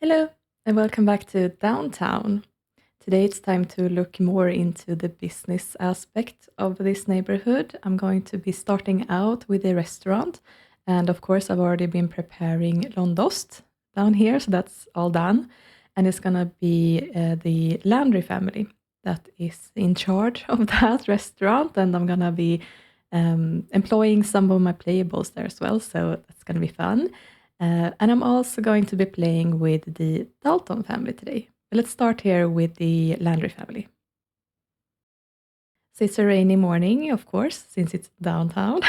Hello, and welcome back to Downtown. Today it's time to look more into the business aspect of this neighborhood. I'm going to be starting out with a restaurant, and of course, I've already been preparing Londoste down here, so that's all done. And it's gonna be the Landry family that is in charge of that restaurant, and I'm gonna be employing some of my playables there as well, so that's gonna be fun. And I'm also going to be playing with the Dalton family today. Let's start here with the Landry family. So it's a rainy morning, of course, since it's downtown.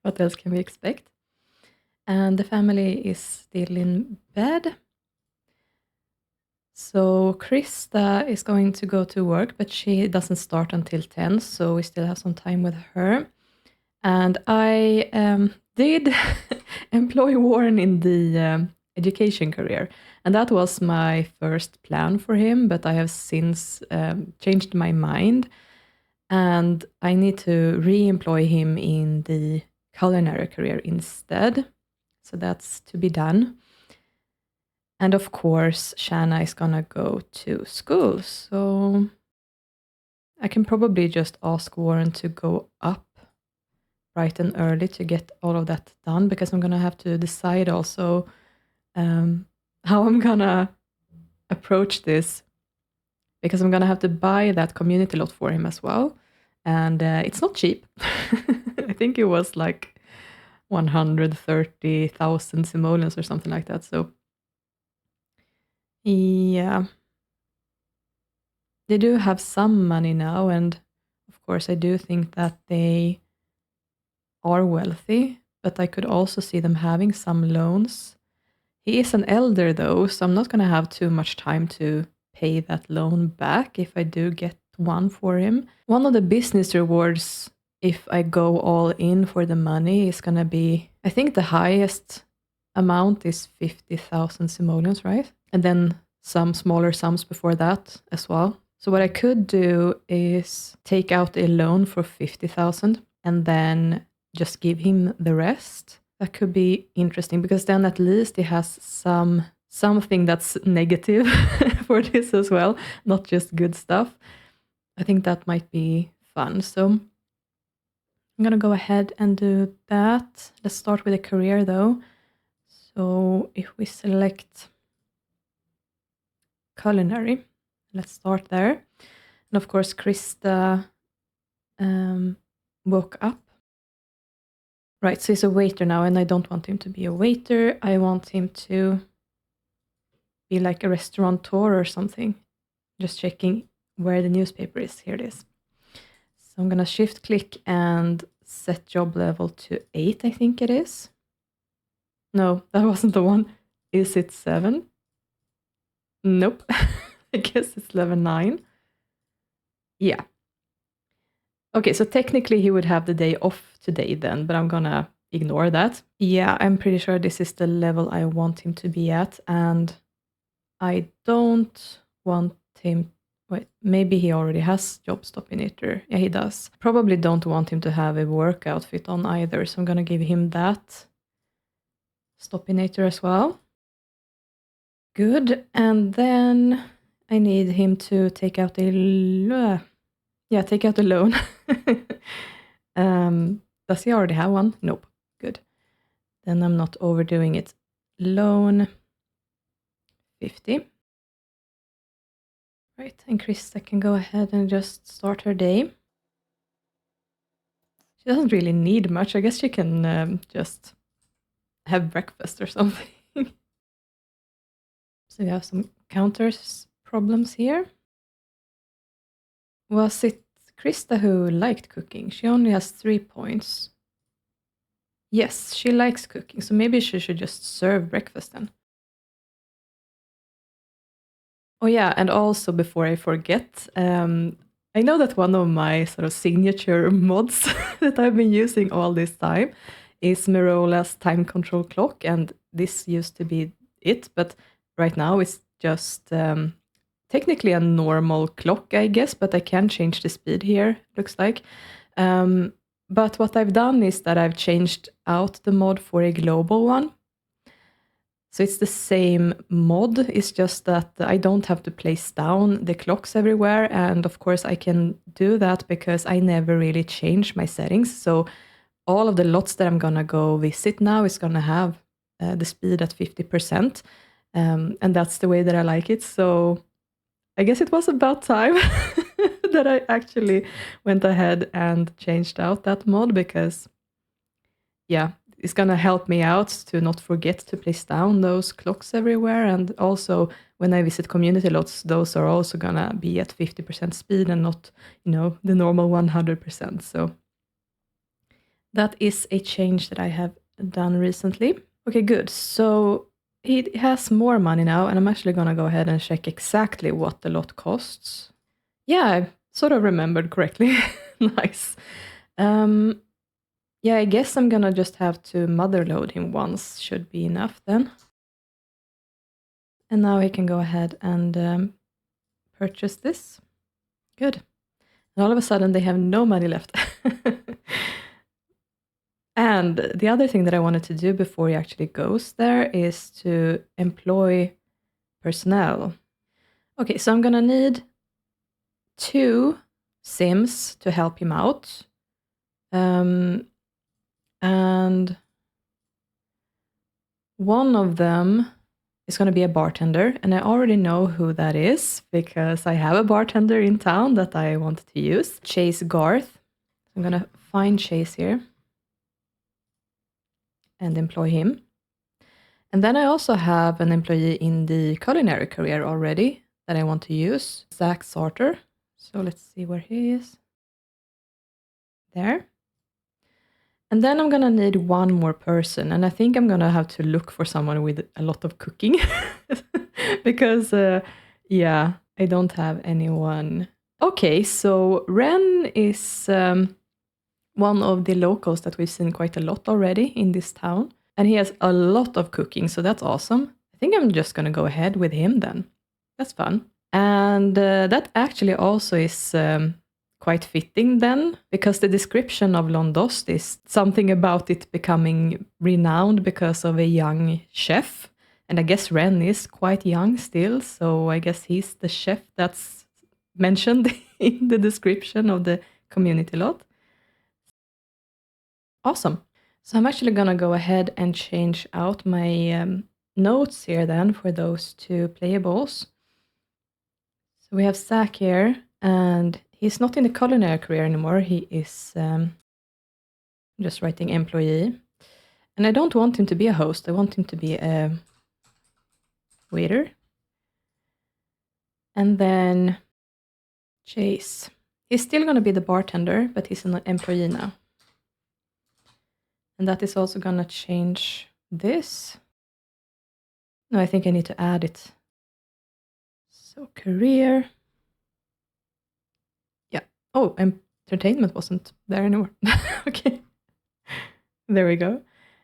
What else can we expect? And the family is still in bed. So Krista is going to go to work, but she doesn't start until 10, so we still have some time with her. And I did employ Warren in the education career. And that was my first plan for him, but I have since changed my mind. And I need to re-employ him in the culinary career instead. So that's to be done. And of course, Shanna is gonna go to school. So I can probably just ask Warren to go up bright and early to get all of that done, because I'm gonna have to decide also how I'm gonna approach this, because I'm gonna have to buy that community lot for him as well, and it's not cheap. I think it was like 130,000 simoleons or something like that. So yeah, they do have some money now, and of course I do think that they are wealthy, but I could also see them having some loans. He is an elder though, so I'm not going to have too much time to pay that loan back if I do get one for him. One of the business rewards, if I go all in for the money, is going to be, I think the highest amount is 50,000 simoleons, right? And then some smaller sums before that as well. So what I could do is take out a loan for 50,000 and then just give him the rest. That could be interesting, because then at least he has something that's negative for this as well, not just good stuff. I think that might be fun. So I'm gonna go ahead and do that. Let's start with a career though. So if we select culinary, let's start there. And of course, Krista woke up. Right, so he's a waiter now, and I don't want him to be a waiter. I want him to be like a restaurateur or something. Just checking where the newspaper is. Here it is. So I'm going to shift click and set job level to 8, I think it is. No, that wasn't the one. Is it 7? Nope. I guess it's level 9. Yeah. Okay, so technically he would have the day off today then, but I'm gonna ignore that. Yeah, I'm pretty sure this is the level I want him to be at, and I don't want him... Wait, maybe he already has job stopinator. Yeah, he does. Probably don't want him to have a work outfit on either, so I'm gonna give him that stopinator as well. Good, and then I need him to take out a... Yeah, take out a loan. Does he already have one? Nope. Good. Then I'm not overdoing it. Loan 50. Right, and Krista can go ahead and just start her day. She doesn't really need much. I guess she can just have breakfast or something. So we have some counters problems here. Was it Krista who liked cooking? She only has 3 points. Yes, she likes cooking, so maybe she should just serve breakfast then. Oh yeah, and also before I forget, I know that one of my sort of signature mods that I've been using all this time is Merola's time control clock, and this used to be it, but right now it's just technically a normal clock, I guess, but I can change the speed here, looks like. But what I've done is that I've changed out the mod for a global one. So it's the same mod, it's just that I don't have to place down the clocks everywhere. And of course I can do that because I never really change my settings. So all of the lots that I'm gonna go visit now is gonna have the speed at 50%. And that's the way that I like it. So I guess it was about time that I actually went ahead and changed out that mod because, yeah, it's gonna help me out to not forget to place down those clocks everywhere. And also when I visit community lots, those are also gonna be at 50% speed and not, the normal 100%. So that is a change that I have done recently. Okay, good. So he has more money now, and I'm actually gonna go ahead and check exactly what the lot costs. Yeah, I sort of remembered correctly. Nice. Yeah, I guess I'm gonna just have to motherload him once, should be enough then. And now he can go ahead and purchase this. Good. And all of a sudden they have no money left. And the other thing that I wanted to do before he actually goes there is to employ personnel. Okay, so I'm gonna need 2 Sims to help him out. And one of them is going to be a bartender, and I already know who that is because I have a bartender in town that I want to use. Chase Garth. I'm going to find Chase here and employ him. And then I also have an employee in the culinary career already that I want to use, Zach Sarter. So let's see where he is. There. And then I'm gonna need one more person, and I think I'm gonna have to look for someone with a lot of cooking because, yeah, I don't have anyone. Okay, so Ren is one of the locals that we've seen quite a lot already in this town, and he has a lot of cooking, so that's awesome. I think I'm just gonna go ahead with him then. That's fun. And that actually also is quite fitting then, because the description of Londoste is something about it becoming renowned because of a young chef. And I guess Ren is quite young still, so I guess he's the chef that's mentioned in the description of the community lot. Awesome. So I'm actually gonna go ahead and change out my notes here then for those 2 playables. So we have Zach here, and he's not in the culinary career anymore. He is just writing employee. And I don't want him to be a host. I want him to be a waiter. And then Chase. He's still going to be the bartender, but he's an employee now. And that is also going to change this. No, I think I need to add it. So career. Yeah. Oh, entertainment wasn't there anymore. Okay. There we go.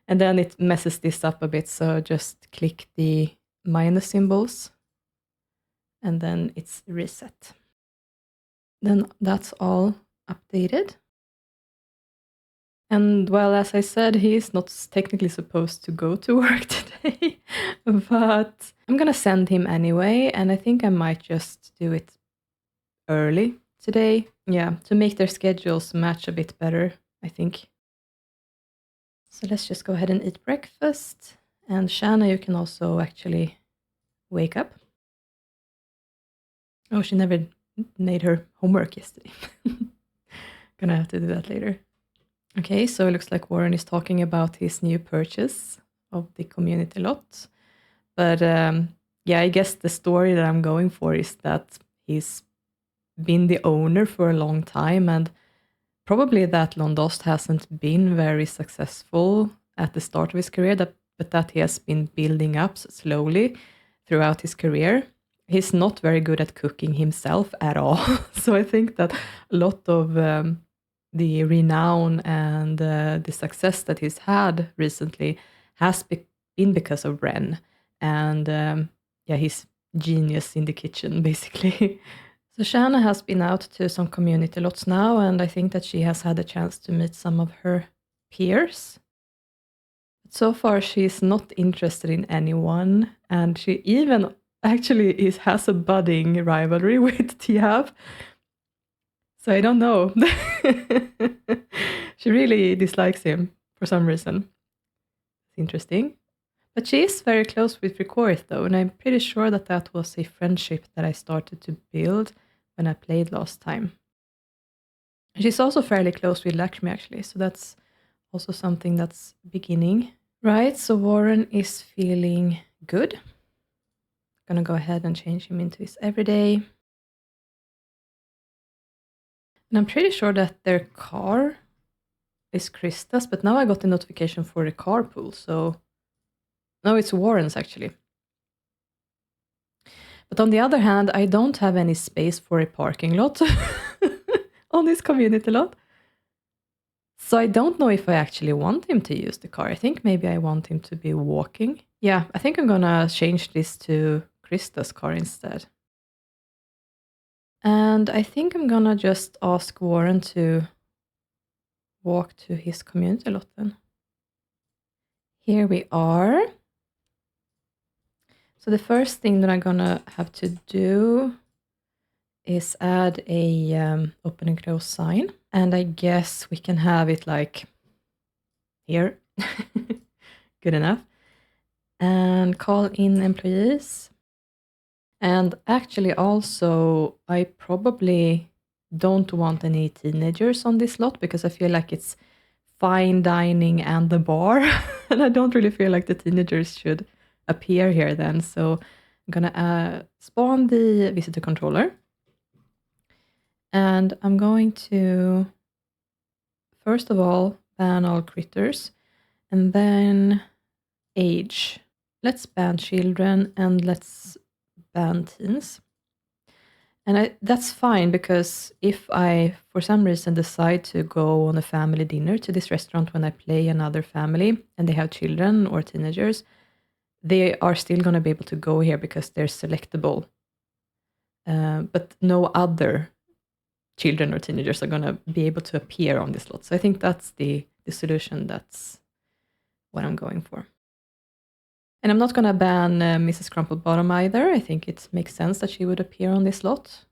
And then it messes this up a bit, so just click the minus symbols, and then it's reset. Then that's all updated. And well, as I said, he's not technically supposed to go to work today, but I'm gonna send him anyway, and I think I might just do it early today. Yeah, to make their schedules match a bit better, I think. So let's just go ahead and eat breakfast. And Shanna, you can also actually wake up. Oh, she never made her homework yesterday. Gonna have to do that later. Okay, so it looks like Warren is talking about his new purchase of the community lot. But yeah, I guess the story that I'm going for is that he's been the owner for a long time, and probably that Londoste hasn't been very successful at the start of his career, but that he has been building up slowly throughout his career. He's not very good at cooking himself at all. So I think that a lot of the renown and the success that he's had recently has been because of Ren. And yeah, he's genius in the kitchen, basically. So Shanna has been out to some community lots now, and I think that she has had a chance to meet some of her peers. So far, she's not interested in anyone, and she even actually has a budding rivalry with Tiav. So I don't know. She really dislikes him for some reason. It's interesting. But she is very close with Ricorith, though, and I'm pretty sure that that was a friendship that I started to build when I played last time. She's also fairly close with Lakshmi, actually, so that's also something that's beginning. Right, so Warren is feeling good. Gonna go ahead and change him into his everyday. And I'm pretty sure that their car is Krista's, but now I got the notification for the carpool, so no, it's Warren's actually. But on the other hand, I don't have any space for a parking lot on this community lot. So I don't know if I actually want him to use the car. I think maybe I want him to be walking. Yeah, I think I'm gonna change this to Krista's car instead. And I think I'm gonna just ask Warren to walk to his community lot then. Here we are. So the first thing that I'm gonna have to do is add a open and close sign. And I guess we can have it like here. Good enough. And call in employees. And actually also, I probably don't want any teenagers on this lot because I feel like it's fine dining and the bar. And I don't really feel like the teenagers should appear here then. So I'm gonna spawn the visitor controller. And I'm going to, first of all, ban all critters. And then age. Let's ban children and let's ban teens. And that's fine because if I, for some reason, decide to go on a family dinner to this restaurant when I play another family and they have children or teenagers, they are still going to be able to go here because they're selectable. But no other children or teenagers are going to be able to appear on this lot. So I think that's the solution. That's what I'm going for. And I'm not going to ban Mrs. Crumplebottom either. I think it makes sense that she would appear on this lot.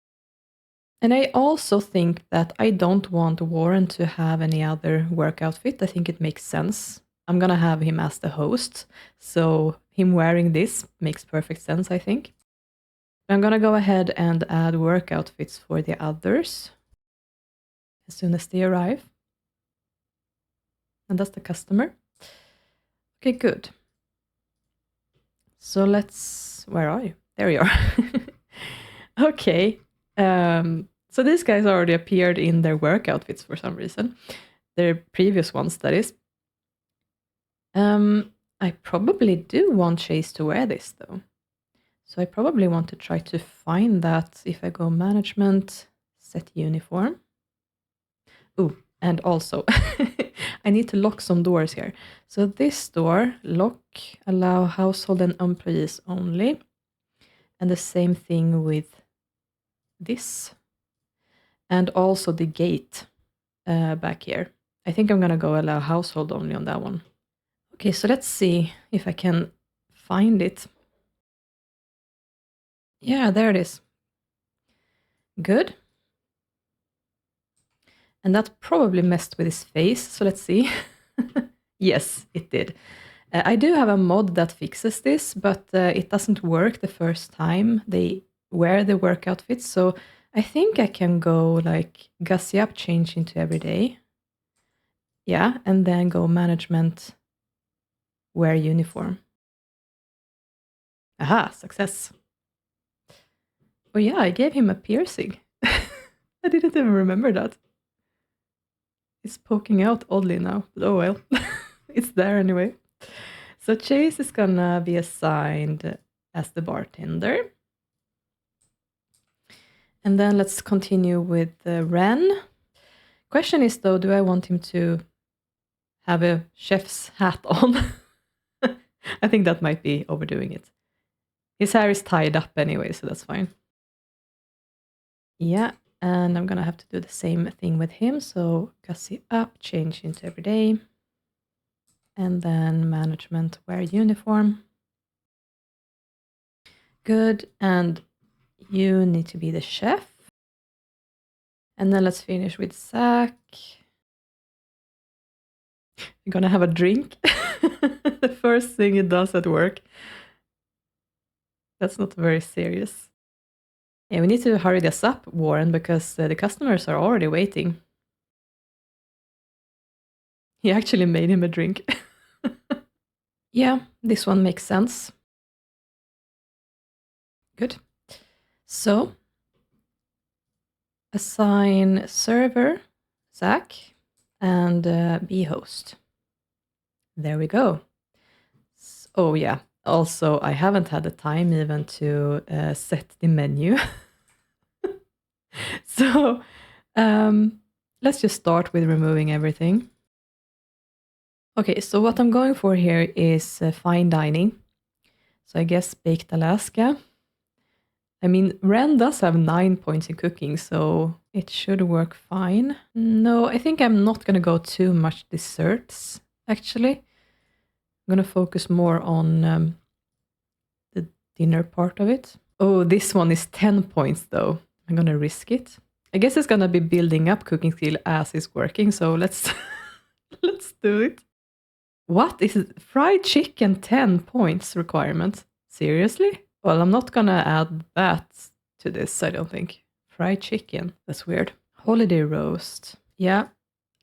And I also think that I don't want Warren to have any other work outfit. I think it makes sense. I'm going to have him as the host. So him wearing this makes perfect sense, I think. I'm going to go ahead and add work outfits for the others as soon as they arrive. And that's the customer. Okay, good. So where are you? There you are. Okay. So these guys already appeared in their work outfits for some reason. Their previous ones, that is. I probably do want Chase to wear this, though. So I probably want to try to find that if I go management, set uniform. Ooh, and also, I need to lock some doors here. So this door, lock, allow household and employees only. And the same thing with this. And also the gate back here. I think I'm going to go allow household only on that one. Okay, so let's see if I can find it. Yeah, there it is. Good. And that probably messed with his face, so let's see. Yes, it did. I do have a mod that fixes this, but it doesn't work the first time they wear the work outfits, so I think I can go like gussy up, change into everyday. Yeah, and then go management, wear uniform. Aha, success. Oh yeah, I gave him a piercing. I didn't even remember that. It's poking out oddly now, but oh well. It's there anyway. So Chase is gonna be assigned as the bartender. And then let's continue with Ren. Question is though, do I want him to have a chef's hat on? I think that might be overdoing it. His hair is tied up anyway, so that's fine. Yeah, and I'm gonna have to do the same thing with him. So gussy up, change into everyday. And then management wear uniform. Good. And you need to be the chef. And then let's finish with Zach. You're gonna have a drink. The first thing it does at work. That's not very serious. Yeah, we need to hurry this up, Warren, because the customers are already waiting. He actually made him a drink. Yeah, this one makes sense. Good. So, assign server, Zach, and be host. There we go. Oh yeah, also I haven't had the time even to set the menu. So let's just start with removing everything. Okay, so what I'm going for here is fine dining. So I guess baked Alaska. I mean, Ren does have 9 points in cooking, so it should work fine. No, I think I'm not going to go too much desserts, actually. I'm going to focus more on the dinner part of it. Oh, this one is 10 points, though. I'm going to risk it. I guess it's going to be building up cooking skill as it's working, so let's let's do it. What is it? Fried chicken 10 points requirement? Seriously? Well, I'm not gonna add that to this, I don't think. Fried chicken. That's weird. Holiday roast. Yeah,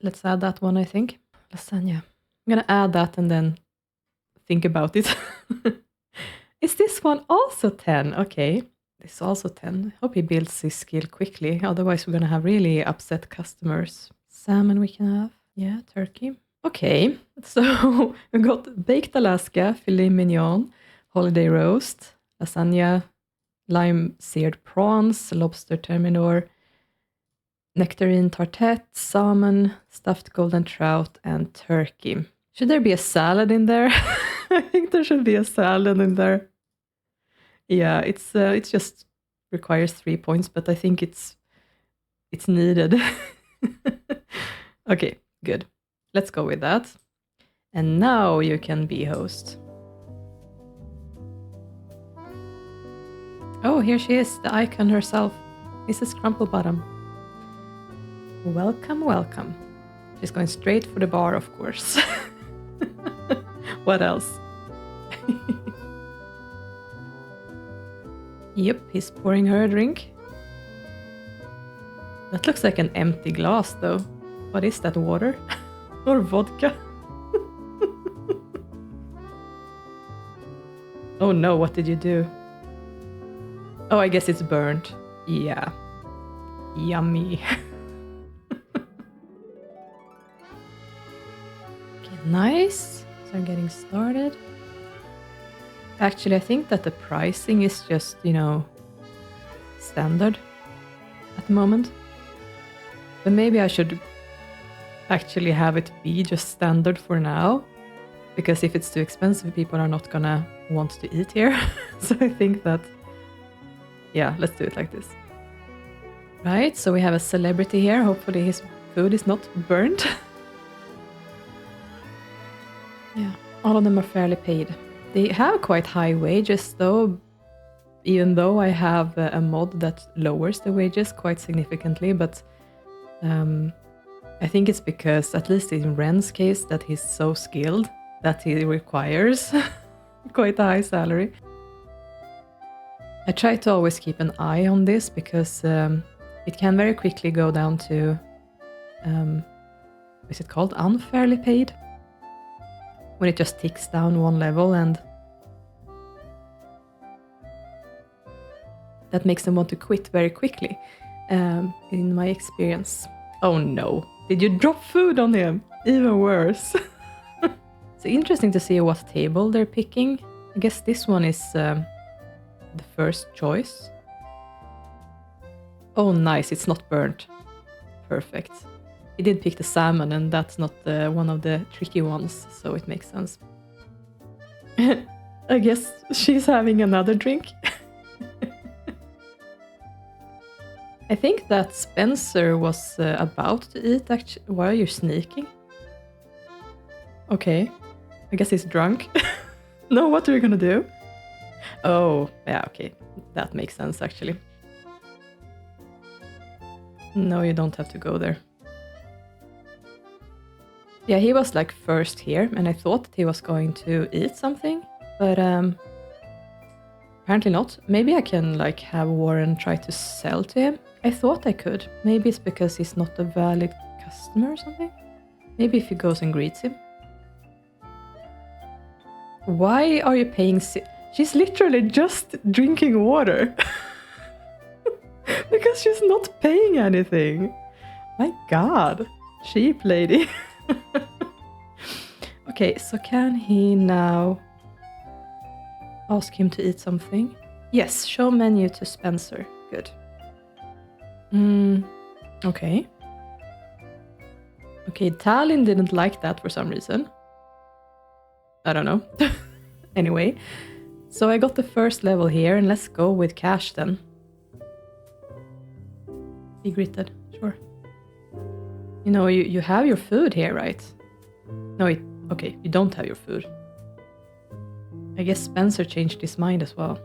let's add that one, I think. Lasagna. I'm gonna add that and then think about it. Is this one also 10? Okay. This is also 10. I hope he builds his skill quickly. Otherwise, we're gonna have really upset customers. Salmon we can have. Yeah, turkey. Okay, so we got baked Alaska, filet mignon, holiday roast, lasagna, lime seared prawns, lobster thermidor, nectarine tartette, salmon, stuffed golden trout, and turkey. Should there be a salad in there? I think there should be a salad in there. Yeah, it's just requires 3 points, but I think it's needed. Okay, good. Let's go with that. And now you can be host. Oh, here she is, the icon herself, Mrs. Crumplebottom. Welcome, welcome. She's going straight for the bar, of course. What else? Yep, he's pouring her a drink. That looks like an empty glass, though. What is that, water? Or vodka? Oh no, what did you do? Oh, I guess it's burnt. Yeah. Yummy. Okay, nice. So I'm getting started. Actually, I think that the pricing is just, standard at the moment. But maybe I should actually have it be just standard for now, because if it's too expensive, people are not gonna want to eat here. So I think that, yeah, let's do it like this. Right, so we have a celebrity here. Hopefully his food is not burnt. Yeah, all of them are fairly paid. They have quite high wages though, even though I have a mod that lowers the wages quite significantly, but I think it's because, at least in Ren's case, that he's so skilled that he requires quite a high salary. I try to always keep an eye on this because it can very quickly go down to, is it called unfairly paid? When it just ticks down one level, and that makes them want to quit very quickly, in my experience. Oh no, did you drop food on him? Even worse. So interesting to see what table they're picking. I guess this one is the first choice. Oh nice, it's not burnt. Perfect. He did pick the salmon, and that's not one of the tricky ones, so it makes sense. I guess she's having another drink. I think that Spencer was about to eat, actually. Why are you sneaking? Okay. I guess he's drunk. No, what are you gonna do? Oh, yeah, okay. That makes sense, actually. No, you don't have to go there. Yeah, he was like first here, and I thought that he was going to eat something, but apparently not. Maybe I can like have Warren try to sell to him. I thought I could. Maybe it's because he's not a valid customer or something. Maybe if he goes and greets him. Why are you paying? She's literally just drinking water. Because she's not paying anything. My god. Cheap lady. Okay, so can he now ask him to eat something? Yes, show menu to Spencer. Good. Okay. Okay, Tallinn didn't like that for some reason. I don't know. Anyway, so I got the first level here, and let's go with cash then. Be greeted, sure. You know, you have your food here, right? No, okay, you don't have your food. I guess Spencer changed his mind as well.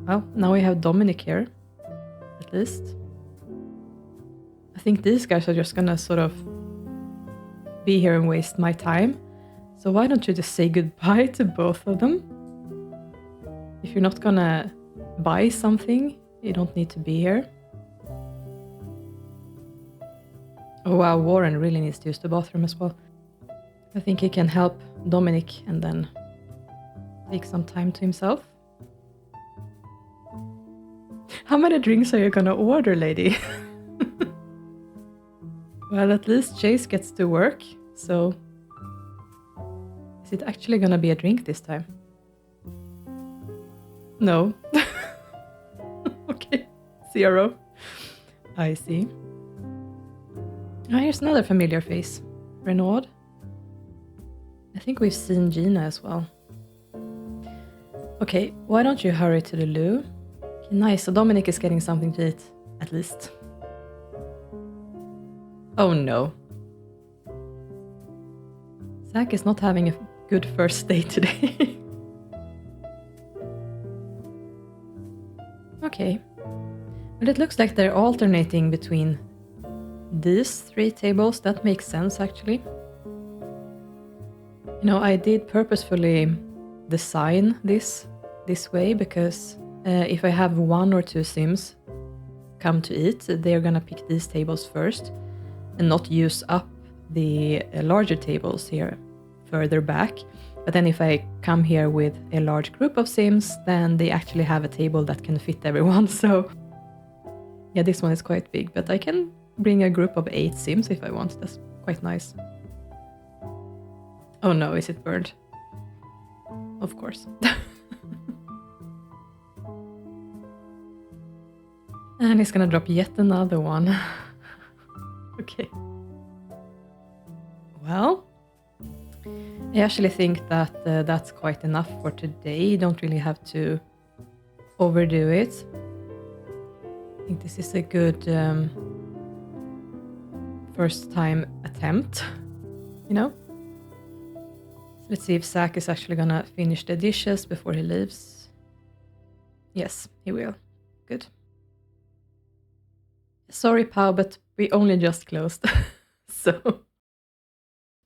Well, now we have Dominic here, at least. I think these guys are just gonna sort of be here and waste my time. So why don't you just say goodbye to both of them? If you're not gonna buy something, you don't need to be here. Oh wow, Warren really needs to use the bathroom as well. I think he can help Dominic and then take some time to himself. How many drinks are you gonna order, lady? Well, at least Chase gets to work, so... Is it actually gonna be a drink this time? No. Okay, 0. I see. Oh, here's another familiar face. Renaud. I think we've seen Gina as well. Okay, why don't you hurry to the loo? Okay, nice, so Dominic is getting something to eat, at least. Oh no. Zach is not having a good first day today. Okay. Well, it looks like they're alternating between these 3 tables. That makes sense, actually. You know, I did purposefully design this way because if I have 1 or 2 Sims come to eat, they're gonna pick these tables first and not use up the larger tables here further back. But then if I come here with a large group of Sims, then they actually have a table that can fit everyone. So yeah, this one is quite big, but I can bring a group of 8 Sims if I want. That's quite nice. Oh no, is it burned? Of course. And he's gonna drop yet another one. Okay. Well, I actually think that that's quite enough for today. You don't really have to overdo it. I think this is a good first time attempt, you know? So let's see if Zach is actually gonna finish the dishes before he leaves. Yes, he will. Good. Sorry, Pau, but we only just closed. So...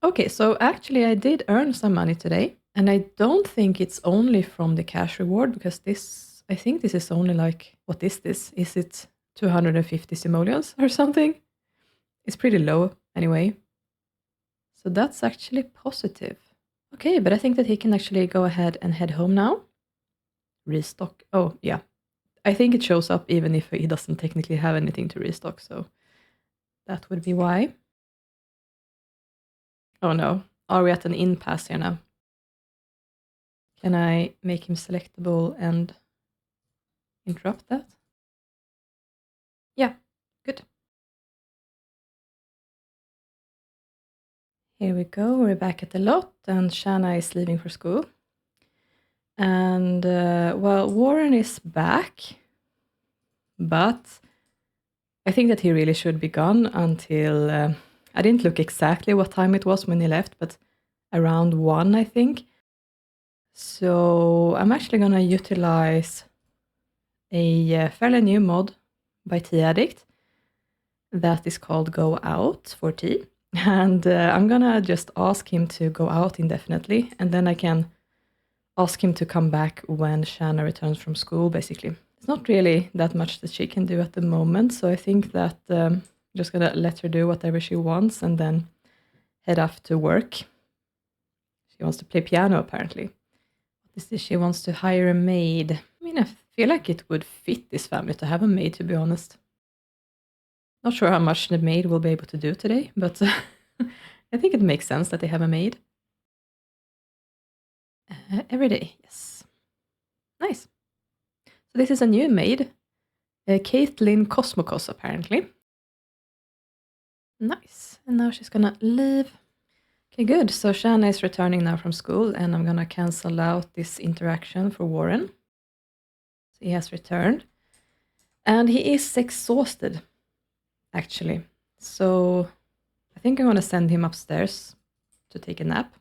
Okay, so actually I did earn some money today, and I don't think it's only from the cash reward, because this, I think this is only like, what is this? Is it 250 simoleons or something? It's pretty low anyway. So that's actually positive. Okay, but I think that he can actually go ahead and head home now. Restock. Oh, yeah. I think it shows up even if he doesn't technically have anything to restock, so that would be why. Oh no, are we at an impasse here now? Can I make him selectable and interrupt that? Yeah, good. Here we go, we're back at the lot, and Shanna is leaving for school. And, well, Warren is back, but I think that he really should be gone until... I didn't look exactly what time it was when he left, but around 1, I think. So I'm actually gonna utilize a fairly new mod by T-Addict that is called Go Out for T. And I'm gonna just ask him to go out indefinitely, and then I can ask him to come back when Shanna returns from school, basically. It's not really that much that she can do at the moment, so I think that I'm just gonna let her do whatever she wants and then head off to work. She wants to play piano, apparently. What is this? She wants to hire a maid. I mean, I feel like it would fit this family to have a maid, to be honest. Not sure how much the maid will be able to do today, but I think it makes sense that they have a maid. Every day, yes. Nice. So this is a new maid, Caitlin Cosmocos, apparently. Nice. And now she's gonna leave. Okay, good. So Shanna is returning now from school, and I'm gonna cancel out this interaction for Warren. So he has returned. And he is exhausted, actually. So I think I'm gonna send him upstairs to take a nap.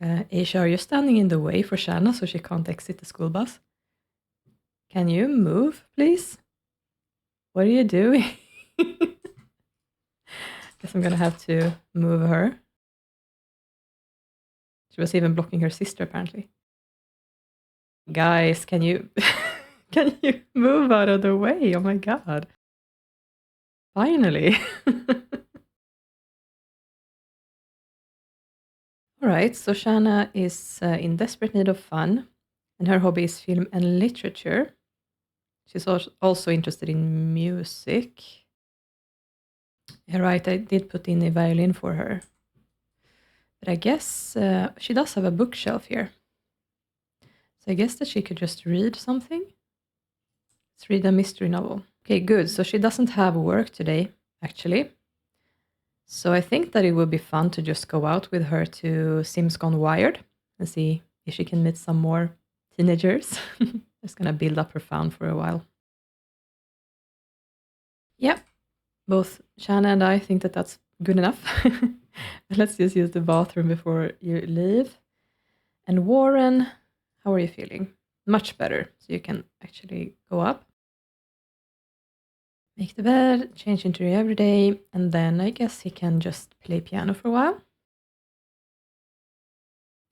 Aisha, are you standing in the way for Shanna so she can't exit the school bus? Can you move, please? What are you doing? Guess I'm gonna have to move her. She was even blocking her sister, apparently. Guys, can you can you move out of the way? Oh my god. Finally. Alright, so Shanna is in desperate need of fun, and her hobby is film and literature. She's also interested in music. Yeah, right, I did put in a violin for her. But I guess she does have a bookshelf here. So I guess that she could just read something. Let's read a mystery novel. Okay, good. So she doesn't have work today, actually. So I think that it would be fun to just go out with her to Sims Gone Wired and see if she can meet some more teenagers. Just gonna build up her fun for a while. Yep, both Shanna and I think that that's good enough. Let's just use the bathroom before you leave. And Warren, how are you feeling? Much better, so you can actually go up. Make the bed, change into every day, and then I guess he can just play piano for a while.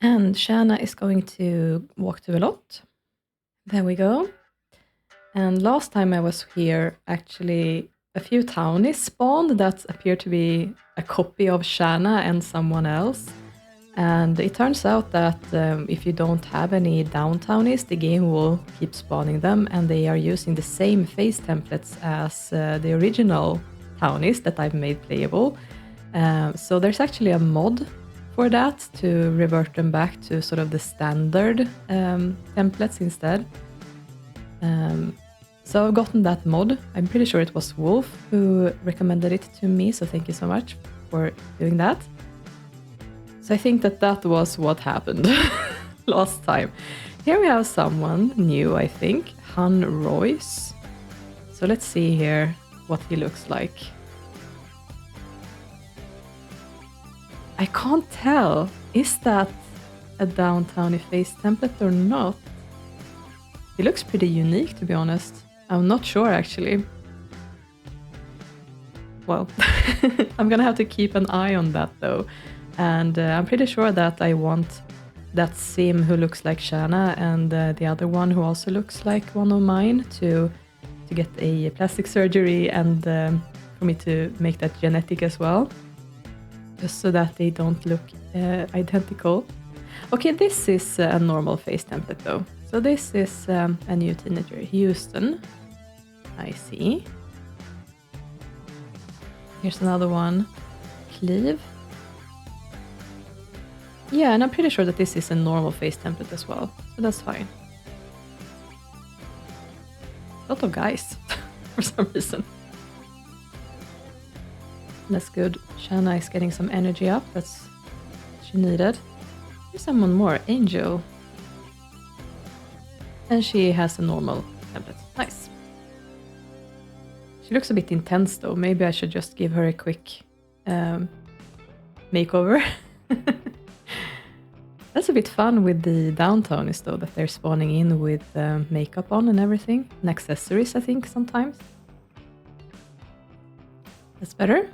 And Shanna is going to walk to a lot. There we go. And last time I was here, actually, a few townies spawned that appear to be a copy of Shanna and someone else. And it turns out that if you don't have any downtownies, the game will keep spawning them, and they are using the same face templates as the original townies that I've made playable. So there's actually a mod for that to revert them back to sort of the standard templates instead. So I've gotten that mod. I'm pretty sure it was Wolf who recommended it to me, so thank you so much for doing that. So I think that that was what happened last time. Here we have someone new, I think, Han Royce. So let's see here what he looks like. I can't tell. Is that a downtowny face template or not? He looks pretty unique, to be honest. I'm not sure, actually. Well, I'm gonna have to keep an eye on that, though. And I'm pretty sure that I want that Sim who looks like Shanna and the other one who also looks like one of mine to get a plastic surgery and for me to make that genetic as well. Just so that they don't look identical. Okay, this is a normal face template though. So this is a new teenager, Houston. I see. Here's another one, Cleve. Yeah, and I'm pretty sure that this is a normal face template as well, so that's fine. A lot of guys, for some reason. That's good. Shanna is getting some energy up, that's what she needed. Here's someone more, Angel. And she has a normal template. Nice. She looks a bit intense though, maybe I should just give her a quick makeover. That's a bit fun with the downtown is though that they're spawning in with makeup on and everything. And accessories, I think, sometimes. That's better.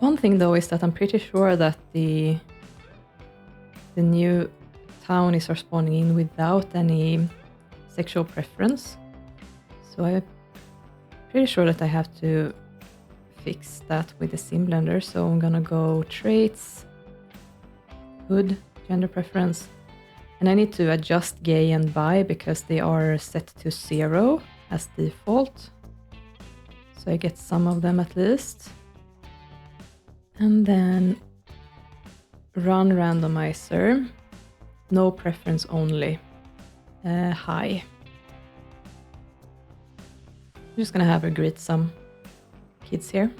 One thing though is that I'm pretty sure that the new townies are spawning in without any sexual preference. So I'm pretty sure that I have to fix that with the sim blender. So I'm gonna go traits, hood, gender preference, and I need to adjust gay and bi because they are set to 0 as default. So I get some of them at least. And then run randomizer, no preference only, high. I'm just gonna have her greet some kids here.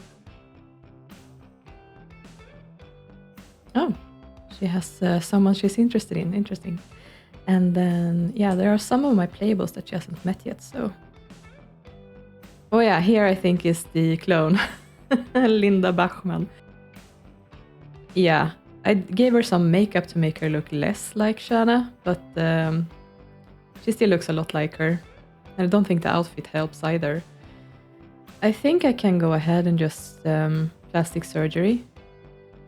Oh, she has someone she's interested in, interesting. And then, yeah, there are some of my playboys that she hasn't met yet, so. Oh yeah, here I think is the clone, Linda Bachman. Yeah, I gave her some makeup to make her look less like Shanna, but she still looks a lot like her. And I don't think the outfit helps either. I think I can go ahead and just plastic surgery.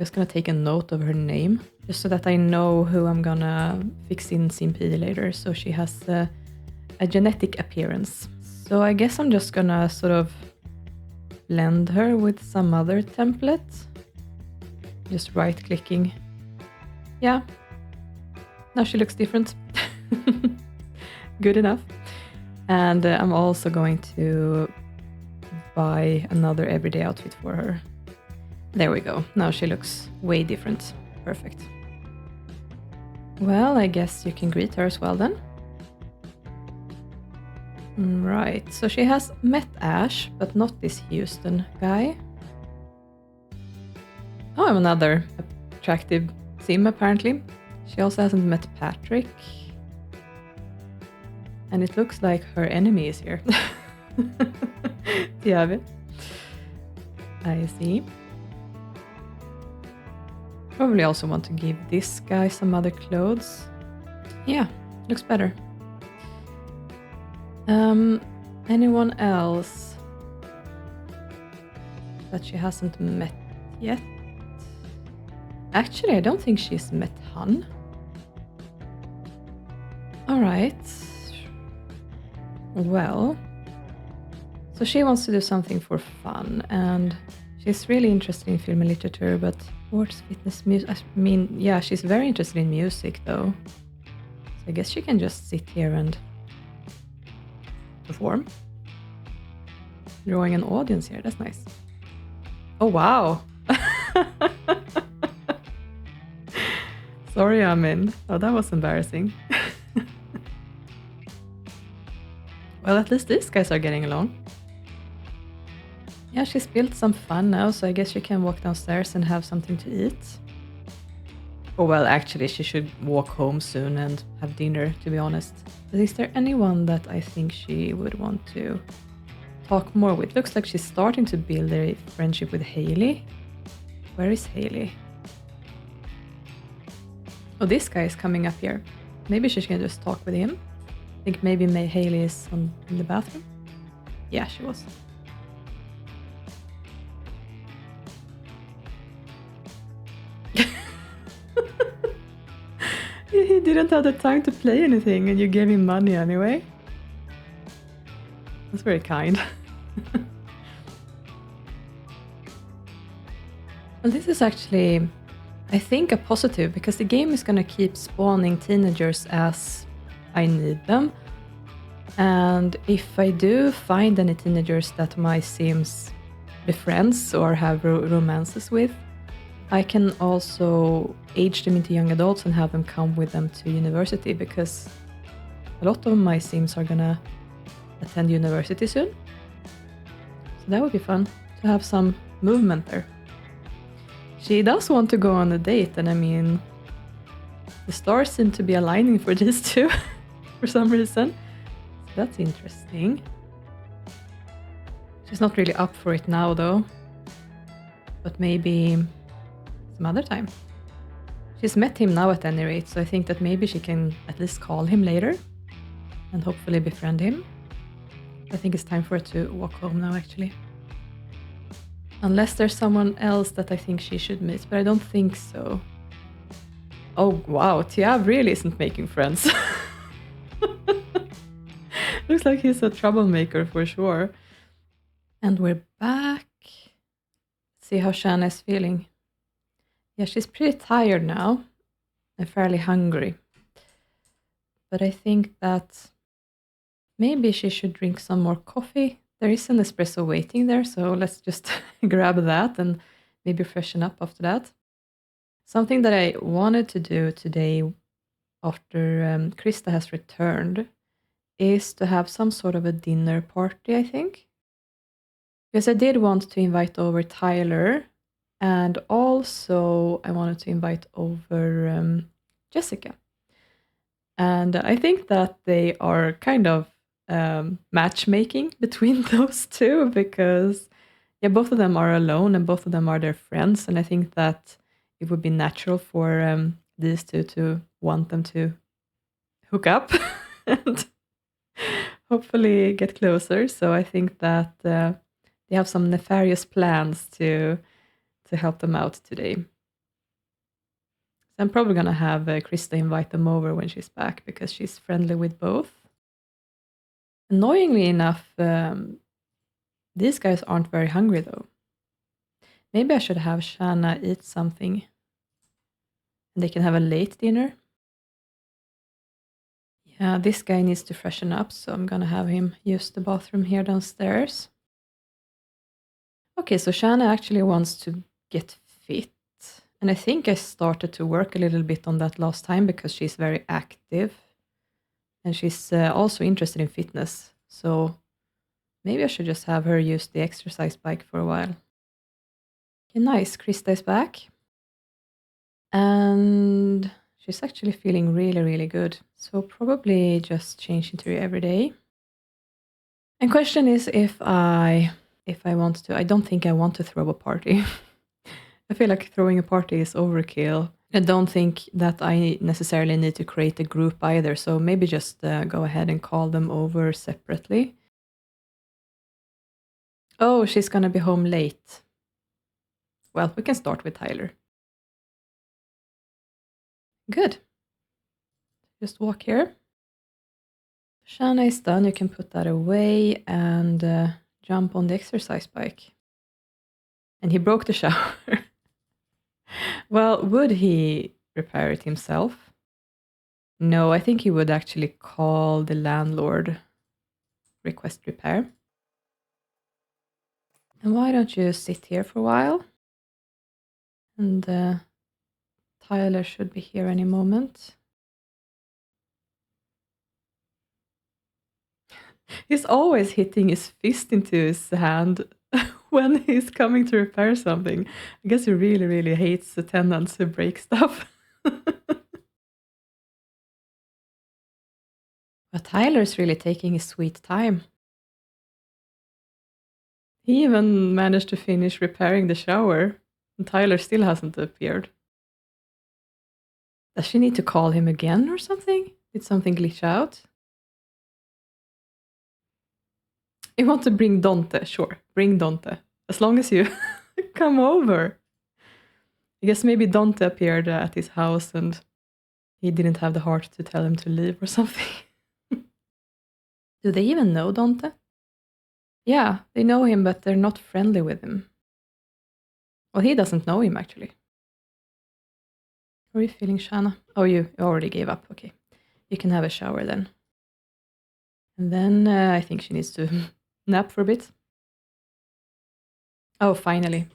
Just gonna take a note of her name, just so that I know who I'm gonna fix in CMP later, so she has a genetic appearance. So I guess I'm just gonna sort of blend her with some other template. Just right-clicking. Yeah. Now she looks different. Good enough. And I'm also going to buy another everyday outfit for her. There we go. Now she looks way different. Perfect. Well, I guess you can greet her as well then. Right, so she has met Ash, but not this Houston guy. Oh, I'm another attractive sim apparently. She also hasn't met Patrick. And it looks like her enemy is here. Tiavi. I see. Probably also want to give this guy some other clothes. Yeah, looks better. Anyone else that she hasn't met yet? Actually, I don't think she's met Han. Alright. Well. So she wants to do something for fun, and she's really interested in film and literature, but sports, fitness, music. I mean, yeah, she's very interested in music, though. So I guess she can just sit here and perform. Drawing an audience here, that's nice. Oh, wow. Sorry, Amin. Oh, that was embarrassing. Well, at least these guys are getting along. Yeah, she's built some fun now, so I guess she can walk downstairs and have something to eat. Oh, well, actually, she should walk home soon and have dinner, to be honest. But is there anyone that I think she would want to talk more with? Looks like she's starting to build a friendship with Haley. Where is Haley? Oh, this guy is coming up here. Maybe she can just talk with him. I think maybe Haley is in the bathroom. Yeah, she was. He didn't have the time to play anything and you gave him money anyway. That's very kind. Well, this is actually, I think, a positive, because the game is going to keep spawning teenagers as I need them. And if I do find any teenagers that my sims befriends or have romances with, I can also age them into young adults and have them come with them to university, because a lot of my sims are gonna attend university soon. So that would be fun to have some movement there. She does want to go on a date, and I mean, the stars seem to be aligning for these two for some reason. So that's interesting. She's not really up for it now though. but maybe some other time. She's met him now at any rate, so I think that maybe she can at least call him later and hopefully befriend him. I think it's time for her to walk home now, actually. Unless there's someone else that I think she should meet, but I don't think so. Oh, wow, Tia really isn't making friends. Looks like he's a troublemaker for sure. And we're back. See how Shanna is feeling. Yeah, she's pretty tired now and fairly hungry. But I think that maybe she should drink some more coffee. There is an espresso waiting there, so let's just grab that and maybe freshen up after that. Something that I wanted to do today after Krista has returned is to have some sort of a dinner party, I think. Because I did want to invite over Tyler, and also I wanted to invite over Jessica. And I think that they are kind of matchmaking between those two, because yeah, both of them are alone and both of them are their friends, and I think that it would be natural for these two to want them to hook up and hopefully get closer. So I think that they have some nefarious plans to help them out today. So I'm probably gonna have Krista invite them over when she's back because she's friendly with both. Annoyingly enough, these guys aren't very hungry though. Maybe I should have Shanna eat something and they can have a late dinner. Yeah, this guy needs to freshen up, so I'm gonna have him use the bathroom here downstairs. Okay, so Shanna actually wants to get fit. And I think I started to work a little bit on that last time because she's very active. And she's also interested in fitness. So maybe I should just have her use the exercise bike for a while. Okay, nice. Krista is back. And she's actually feeling really, really good. So probably just change into her every day. And question is if I want to. I don't think I want to throw a party. I feel like throwing a party is overkill. I don't think that I necessarily need to create a group either. So maybe just go ahead and call them over separately. Oh, she's gonna be home late. Well, we can start with Tyler. Good. Just walk here. Shanna is done. You can put that away and jump on the exercise bike. And he broke the shower. Well, would he repair it himself? No, I think he would actually call the landlord, request repair. And why don't you sit here for a while? And Tyler should be here any moment. He's always hitting his fist into his hand when he's coming to repair something. I guess he really, really hates the tenants who break stuff. But Tyler's really taking his sweet time. He even managed to finish repairing the shower, and Tyler still hasn't appeared. Does she need to call him again or something? Did something glitch out? You want to bring Dante? Sure, bring Dante. As long as you come over. I guess maybe Dante appeared at his house and he didn't have the heart to tell him to leave or something. Do they even know Dante? Yeah, they know him, but they're not friendly with him. Well, he doesn't know him, actually. How are you feeling, Shanna? Oh, you already gave up. Okay. You can have a shower then. And then I think she needs to nap for a bit. Oh, finally.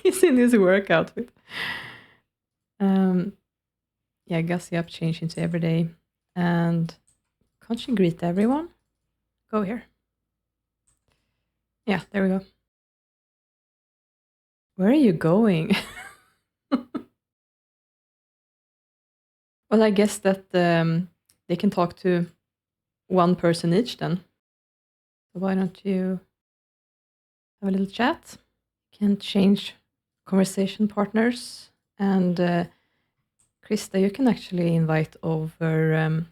He's in his work outfit. Yeah, gussy up, change into everyday. And can't she greet everyone? Go here. Yeah, there we go. Where are you going? Well, I guess that they can talk to one person each then. So why don't you have a little chat? Can change conversation partners. And Krista, you can actually invite over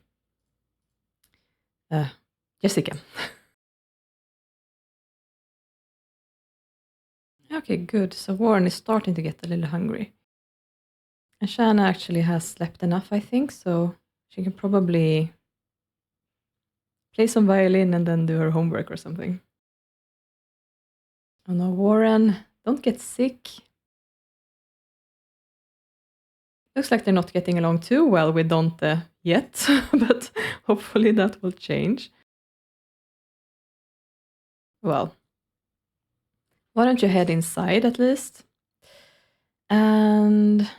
Jessica. Okay, good. So Warren is starting to get a little hungry. And Shanna actually has slept enough, I think, so she can probably play some violin and then do her homework or something. Oh no, Warren, don't get sick. Looks like they're not getting along too well with Dante yet, but hopefully that will change. Well, why don't you head inside at least? And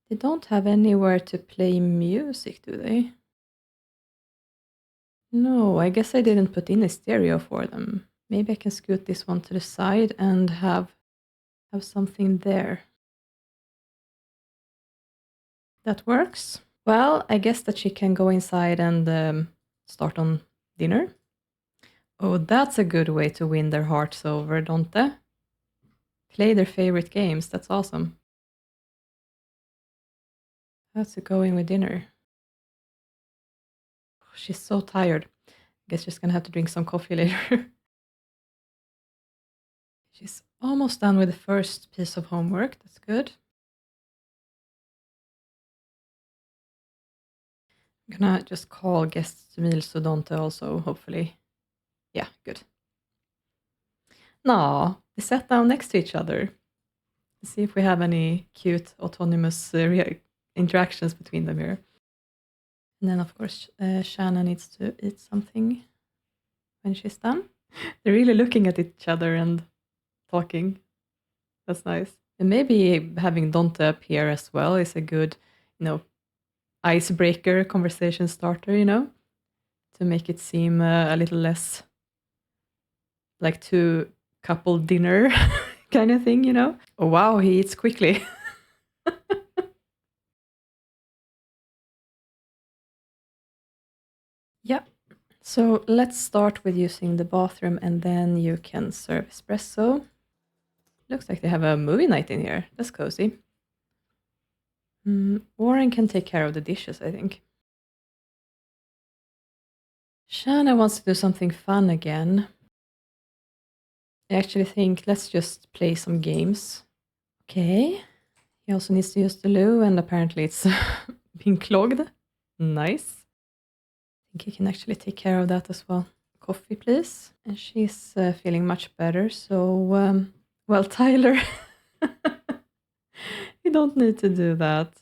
they don't have anywhere to play music, do they? No, I guess I didn't put in a stereo for them. Maybe I can scoot this one to the side and have something there. That works. Well, I guess that she can go inside and start on dinner. Oh, that's a good way to win their hearts over, don't they? Play their favorite games. That's awesome. How's it going with dinner? She's so tired. I guess she's gonna have to drink some coffee later. She's almost done with the first piece of homework. That's good. I'm gonna just call guests meals to Dante also, hopefully. Yeah, good. No, they sat down next to each other. Let's see if we have any cute autonomous interactions between them here. And then, of course, Shanna needs to eat something when she's done. They're really looking at each other and talking. That's nice. And maybe having Dante appear as well is a good, icebreaker, conversation starter, to make it seem a little less like two couple dinner kind of thing, Oh, wow, he eats quickly. Yeah. So let's start with using the bathroom and then you can serve espresso. Looks like they have a movie night in here. That's cozy. Warren can take care of the dishes, I think. Shanna wants to do something fun again. I actually think let's just play some games. Okay. He also needs to use the loo and apparently it's being clogged. Nice. I think he can actually take care of that as well. Coffee, please. And she's feeling much better. So, well, Tyler, you don't need to do that.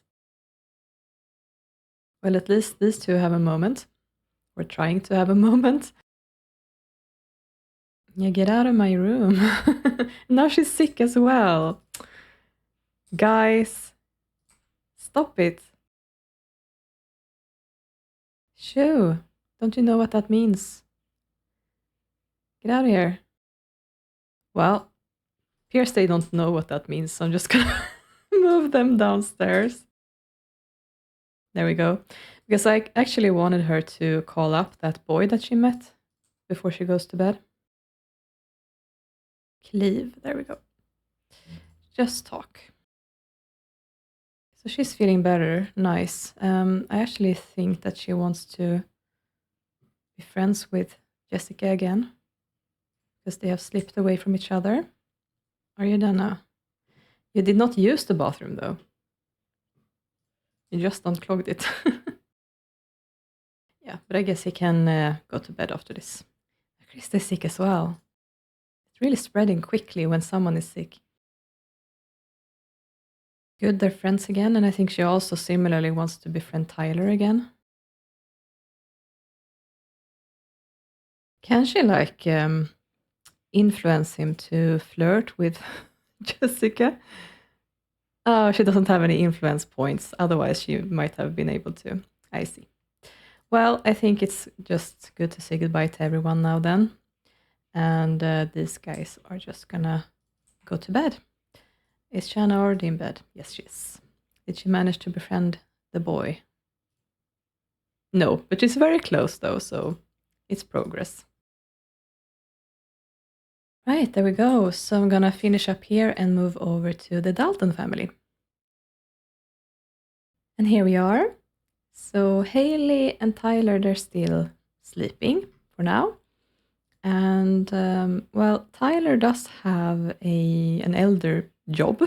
Well, at least these two have a moment. We're trying to have a moment. Yeah, get out of my room. Now she's sick as well. Guys, stop it. Shoo, don't you know what that means? Get out of here. Well, appears they don't know what that means, so I'm just gonna move them downstairs. There we go. Because I actually wanted her to call up that boy that she met before she goes to bed. Cleve, there we go. Just talk. So she's feeling better. Nice. I actually think that she wants to be friends with Jessica again because they have slipped away from each other. Are you done now? You did not use the bathroom though. You just unclogged it. Yeah, but I guess he can go to bed after this. Krista is sick as well. It's really spreading quickly when someone is sick. Good, they're friends again, and I think she also similarly wants to befriend Tyler again. Can she influence him to flirt with Jessica? Oh, she doesn't have any influence points. Otherwise, she might have been able to. I see. Well, I think it's just good to say goodbye to everyone now then. And these guys are just gonna go to bed. Is Shanna already in bed? Yes, she is. Did she manage to befriend the boy? No, but she's very close though, so it's progress. Right, there we go. So I'm gonna finish up here and move over to the Dalton family. And here we are. So Haley and Tyler, they're still sleeping for now. And well, Tyler does have an elder job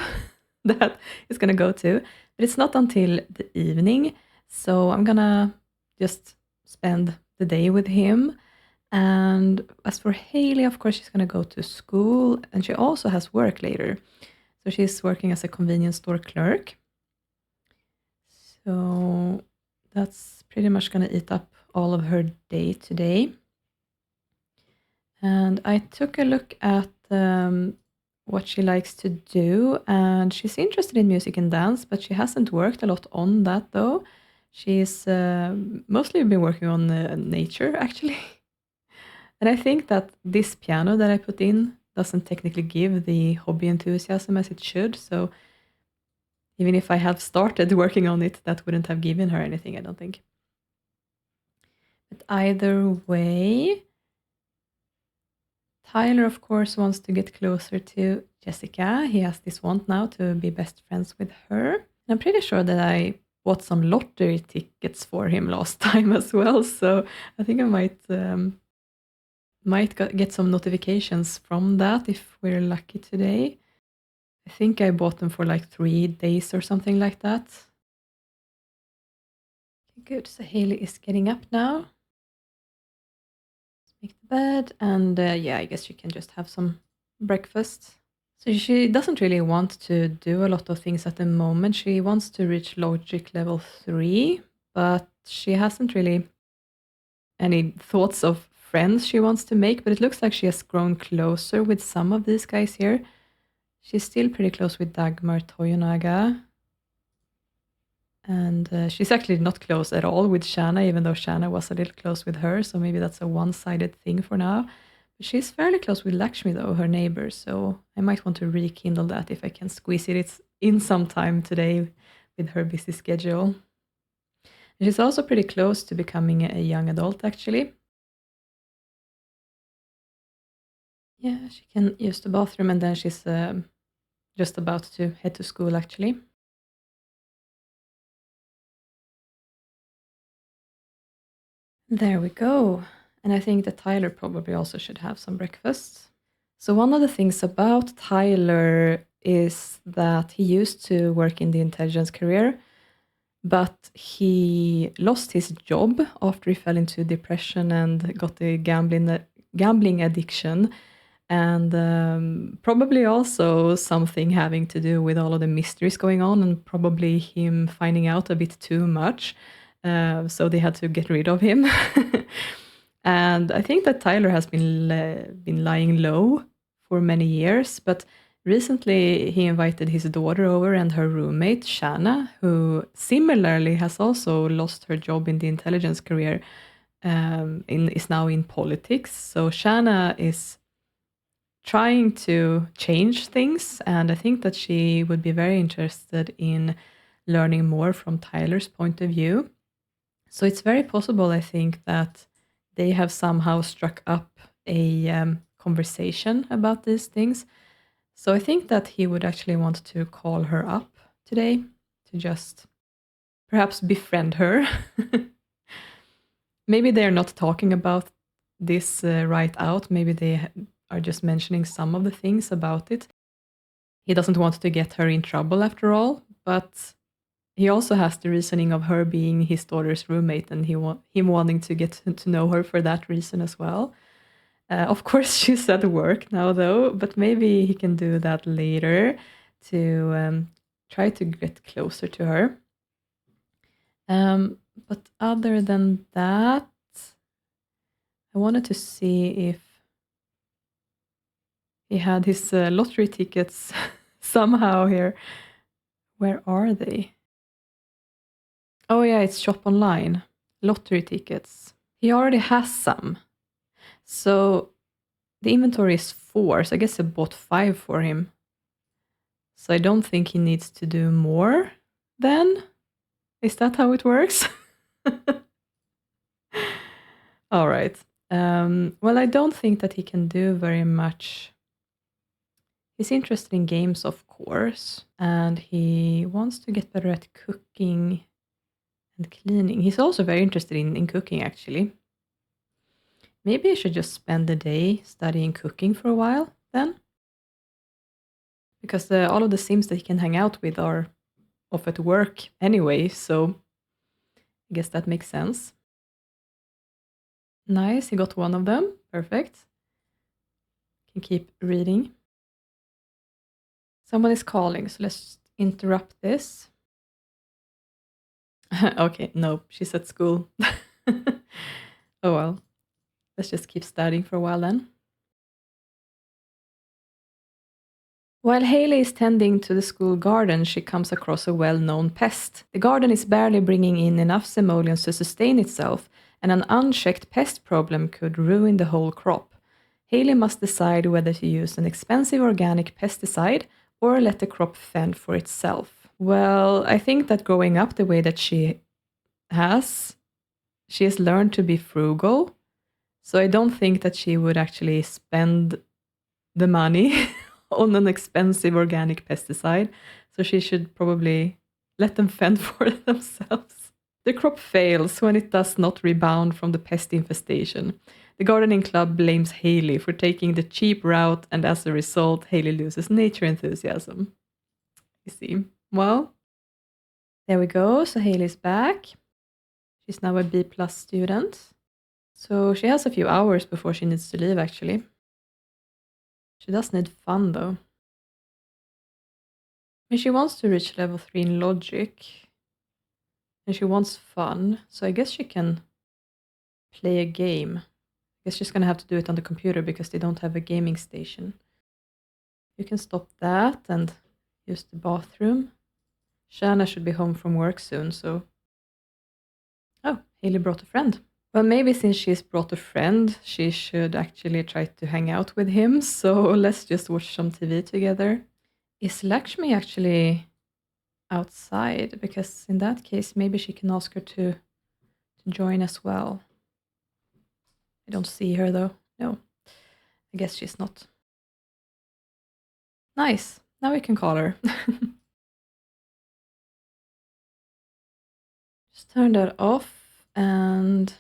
that he's gonna go to, but it's not until the evening. So I'm gonna just spend the day with him. And as for Haley, of course, she's gonna go to school, and she also has work later. So she's working as a convenience store clerk. So that's pretty much gonna eat up all of her day today. And I took a look at what she likes to do, and she's interested in music and dance, but she hasn't worked a lot on that though. She's mostly been working on nature, actually. And I think that this piano that I put in doesn't technically give the hobby enthusiasm as it should, so even if I had started working on it, that wouldn't have given her anything, I don't think. But either way, Tyler, of course, wants to get closer to Jessica. He has this want now to be best friends with her. And I'm pretty sure that I bought some lottery tickets for him last time as well, so I think I might get some notifications from that if we're lucky today. I think I bought them for like 3 days or something like that. Okay, good. So Haley is getting up now. Let's make the bed, and yeah, I guess she can just have some breakfast. So she doesn't really want to do a lot of things at the moment. She wants to reach logic level 3, but she hasn't really any thoughts of friends she wants to make, but it looks like she has grown closer with some of these guys here. She's still pretty close with Dagmar Toyonaga. And she's actually not close at all with Shanna, even though Shanna was a little close with her, so maybe that's a one-sided thing for now. But she's fairly close with Lakshmi, though, her neighbor, so I might want to rekindle that if I can squeeze it in some time today with her busy schedule. And she's also pretty close to becoming a young adult, actually. Yeah, she can use the bathroom, and then she's just about to head to school, actually. There we go. And I think that Tyler probably also should have some breakfast. So one of the things about Tyler is that he used to work in the intelligence career, but he lost his job after he fell into depression and got a gambling addiction, and probably also something having to do with all of the mysteries going on, and probably him finding out a bit too much. So they had to get rid of him. And I think that Tyler has been lying low for many years, but recently he invited his daughter over and her roommate, Shanna, who similarly has also lost her job in the intelligence career, is now in politics. So Shanna is trying to change things, and I think that she would be very interested in learning more from Tyler's point of view. So it's very possible, I think, that they have somehow struck up a conversation about these things. So I think that he would actually want to call her up today to just perhaps befriend her. Maybe they're not talking about this right out. Maybe they are just mentioning some of the things about it. He doesn't want to get her in trouble after all, but he also has the reasoning of her being his daughter's roommate, and him wanting to get to know her for that reason as well. Of course, she's at work now, though, but maybe he can do that later to try to get closer to her. But other than that, I wanted to see if he had his lottery tickets somehow here. Where are they? Oh yeah, it's shop online. Lottery tickets. He already has some. So the inventory is 4, so I guess I bought 5 for him. So I don't think he needs to do more then. Is that how it works? All right. Well, I don't think that he can do very much He's interested in games, of course, and he wants to get better at cooking and cleaning. He's also very interested in cooking, actually. Maybe I should just spend the day studying cooking for a while then. Because all of the Sims that he can hang out with are off at work anyway, so I guess that makes sense. Nice, he got one of them. Perfect. Can keep reading. Someone is calling, so let's interrupt this. Okay, no, she's at school. Oh well. Let's just keep studying for a while then. While Haley is tending to the school garden, she comes across a well-known pest. The garden is barely bringing in enough simoleons to sustain itself, and an unchecked pest problem could ruin the whole crop. Haley must decide whether to use an expensive organic pesticide or let the crop fend for itself. Well, I think that growing up the way that she has learned to be frugal. So I don't think that she would actually spend the money on an expensive organic pesticide. So she should probably let them fend for themselves. The crop fails when it does not rebound from the pest infestation. The gardening club blames Haley for taking the cheap route, and as a result, Haley loses nature enthusiasm. You see. Well, there we go. So Haley's back. She's now a B+ student. So she has a few hours before she needs to leave, actually. She does need fun, though. I mean, she wants to reach level 3 in logic. And she wants fun. So I guess she can play a game. I guess she's going to have to do it on the computer because they don't have a gaming station. You can stop that and use the bathroom. Shanna should be home from work soon, so... Oh, Haley brought a friend. Well, maybe since she's brought a friend, she should actually try to hang out with him. So let's just watch some TV together. Is Lakshmi actually outside? Because in that case, maybe she can ask her to join as well. I don't see her though. No, I guess she's not. Nice. Now we can call her. Just turn that off and...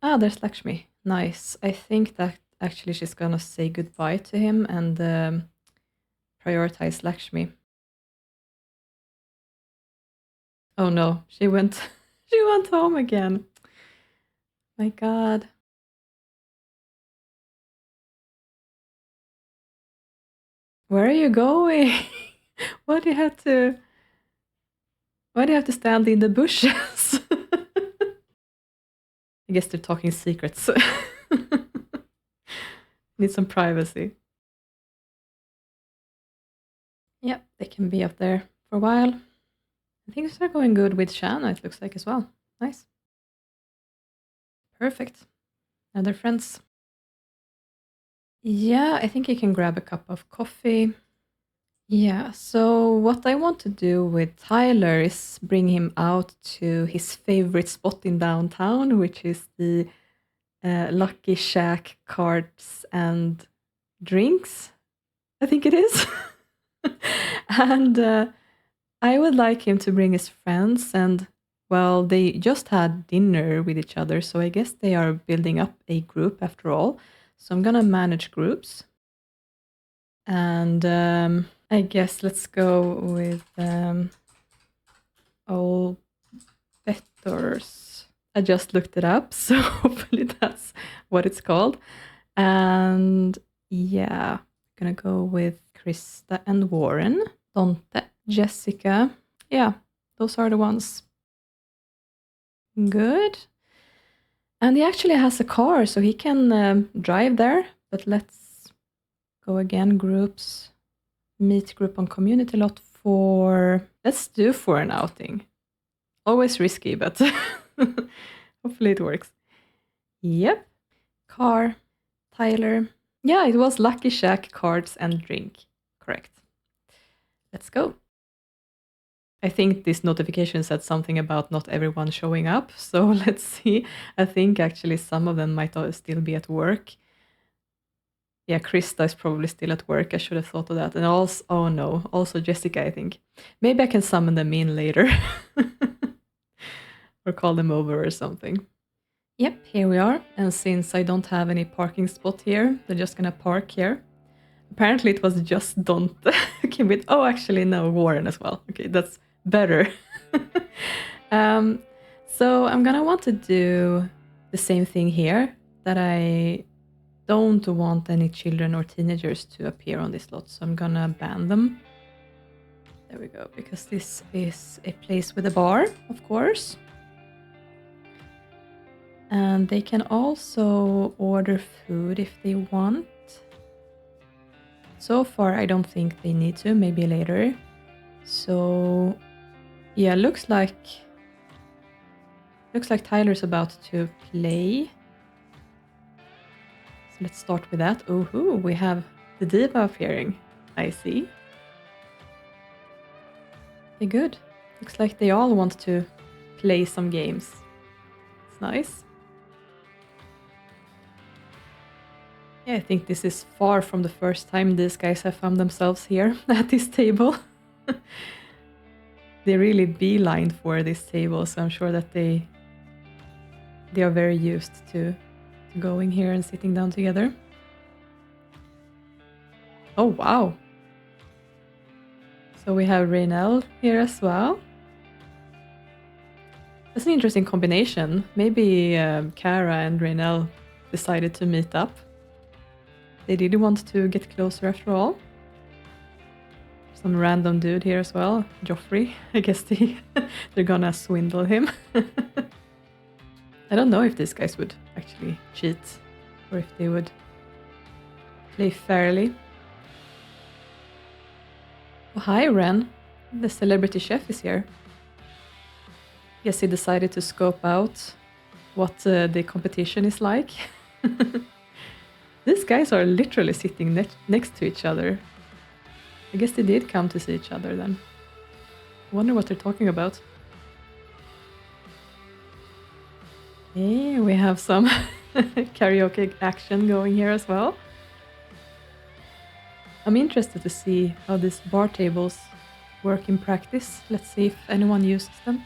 Ah, there's Lakshmi. Nice. I think that actually she's gonna say goodbye to him and prioritize Lakshmi. Oh no, she went home again. My God. Where are you going? Why do you have to stand in the bushes? I guess they're talking secrets. Need some privacy. Yep, they can be up there for a while. Things are going good with Shanna, it looks like, as well. Nice. Perfect. Now they're friends. Yeah, I think you can grab a cup of coffee. Yeah, so what I want to do with Tyler is bring him out to his favorite spot in downtown, which is the Lucky Shack cards and drinks, I think it is. And I would like him to bring his friends, and well, they just had dinner with each other, so I guess they are building up a group after all. So I'm gonna manage groups. And I guess let's go with old betters. I just looked it up, so hopefully that's what it's called. And yeah, I'm gonna go with Krista and Warren, Dante, Jessica. Yeah, those are the ones. Good. And he actually has a car, so he can drive there. But let's go again, groups. Meet group on community lot for... Let's do for an outing. Always risky, but hopefully it works. Yep. Car. Tyler. Yeah, it was Lucky Shack, cards and drink. Correct. Let's go. I think this notification said something about not everyone showing up. So let's see. I think actually some of them might still be at work. Yeah, Krista is probably still at work. I should have thought of that. And also, oh no, also Jessica, I think. Maybe I can summon them in later. Or call them over or something. Yep, here we are. And since I don't have any parking spot here, they're just gonna park here. Apparently it was just Don't came with, oh, actually no, Warren as well. Okay, that's better. So I'm gonna want to do the same thing here, that I don't want any children or teenagers to appear on this lot, so I'm gonna ban them. There we go, because this is a place with a bar, of course. And they can also order food if they want. So far, I don't think they need to, maybe later. So, yeah, looks like Tyler's about to play. So let's start with that. Ooh, we have the diva appearing. I see. Okay, good. Looks like they all want to play some games. It's nice. Yeah, I think this is far from the first time these guys have found themselves here at this table. They really beelined for this table, so I'm sure that they are very used to going here and sitting down together. Oh, wow. So we have Raynell here as well. That's an interesting combination. Maybe Kara and Raynell decided to meet up. They really want to get closer after all. Some random dude here as well, Joffrey. I guess they're gonna swindle him. I don't know if these guys would actually cheat or if they would play fairly. Oh, hi, Ren. The celebrity chef is here. Guess he decided to scope out what the competition is like. These guys are literally sitting next to each other. I guess they did come to see each other then. I wonder what they're talking about. Yeah, we have some karaoke action going here as well. I'm interested to see how these bar tables work in practice. Let's see if anyone uses them.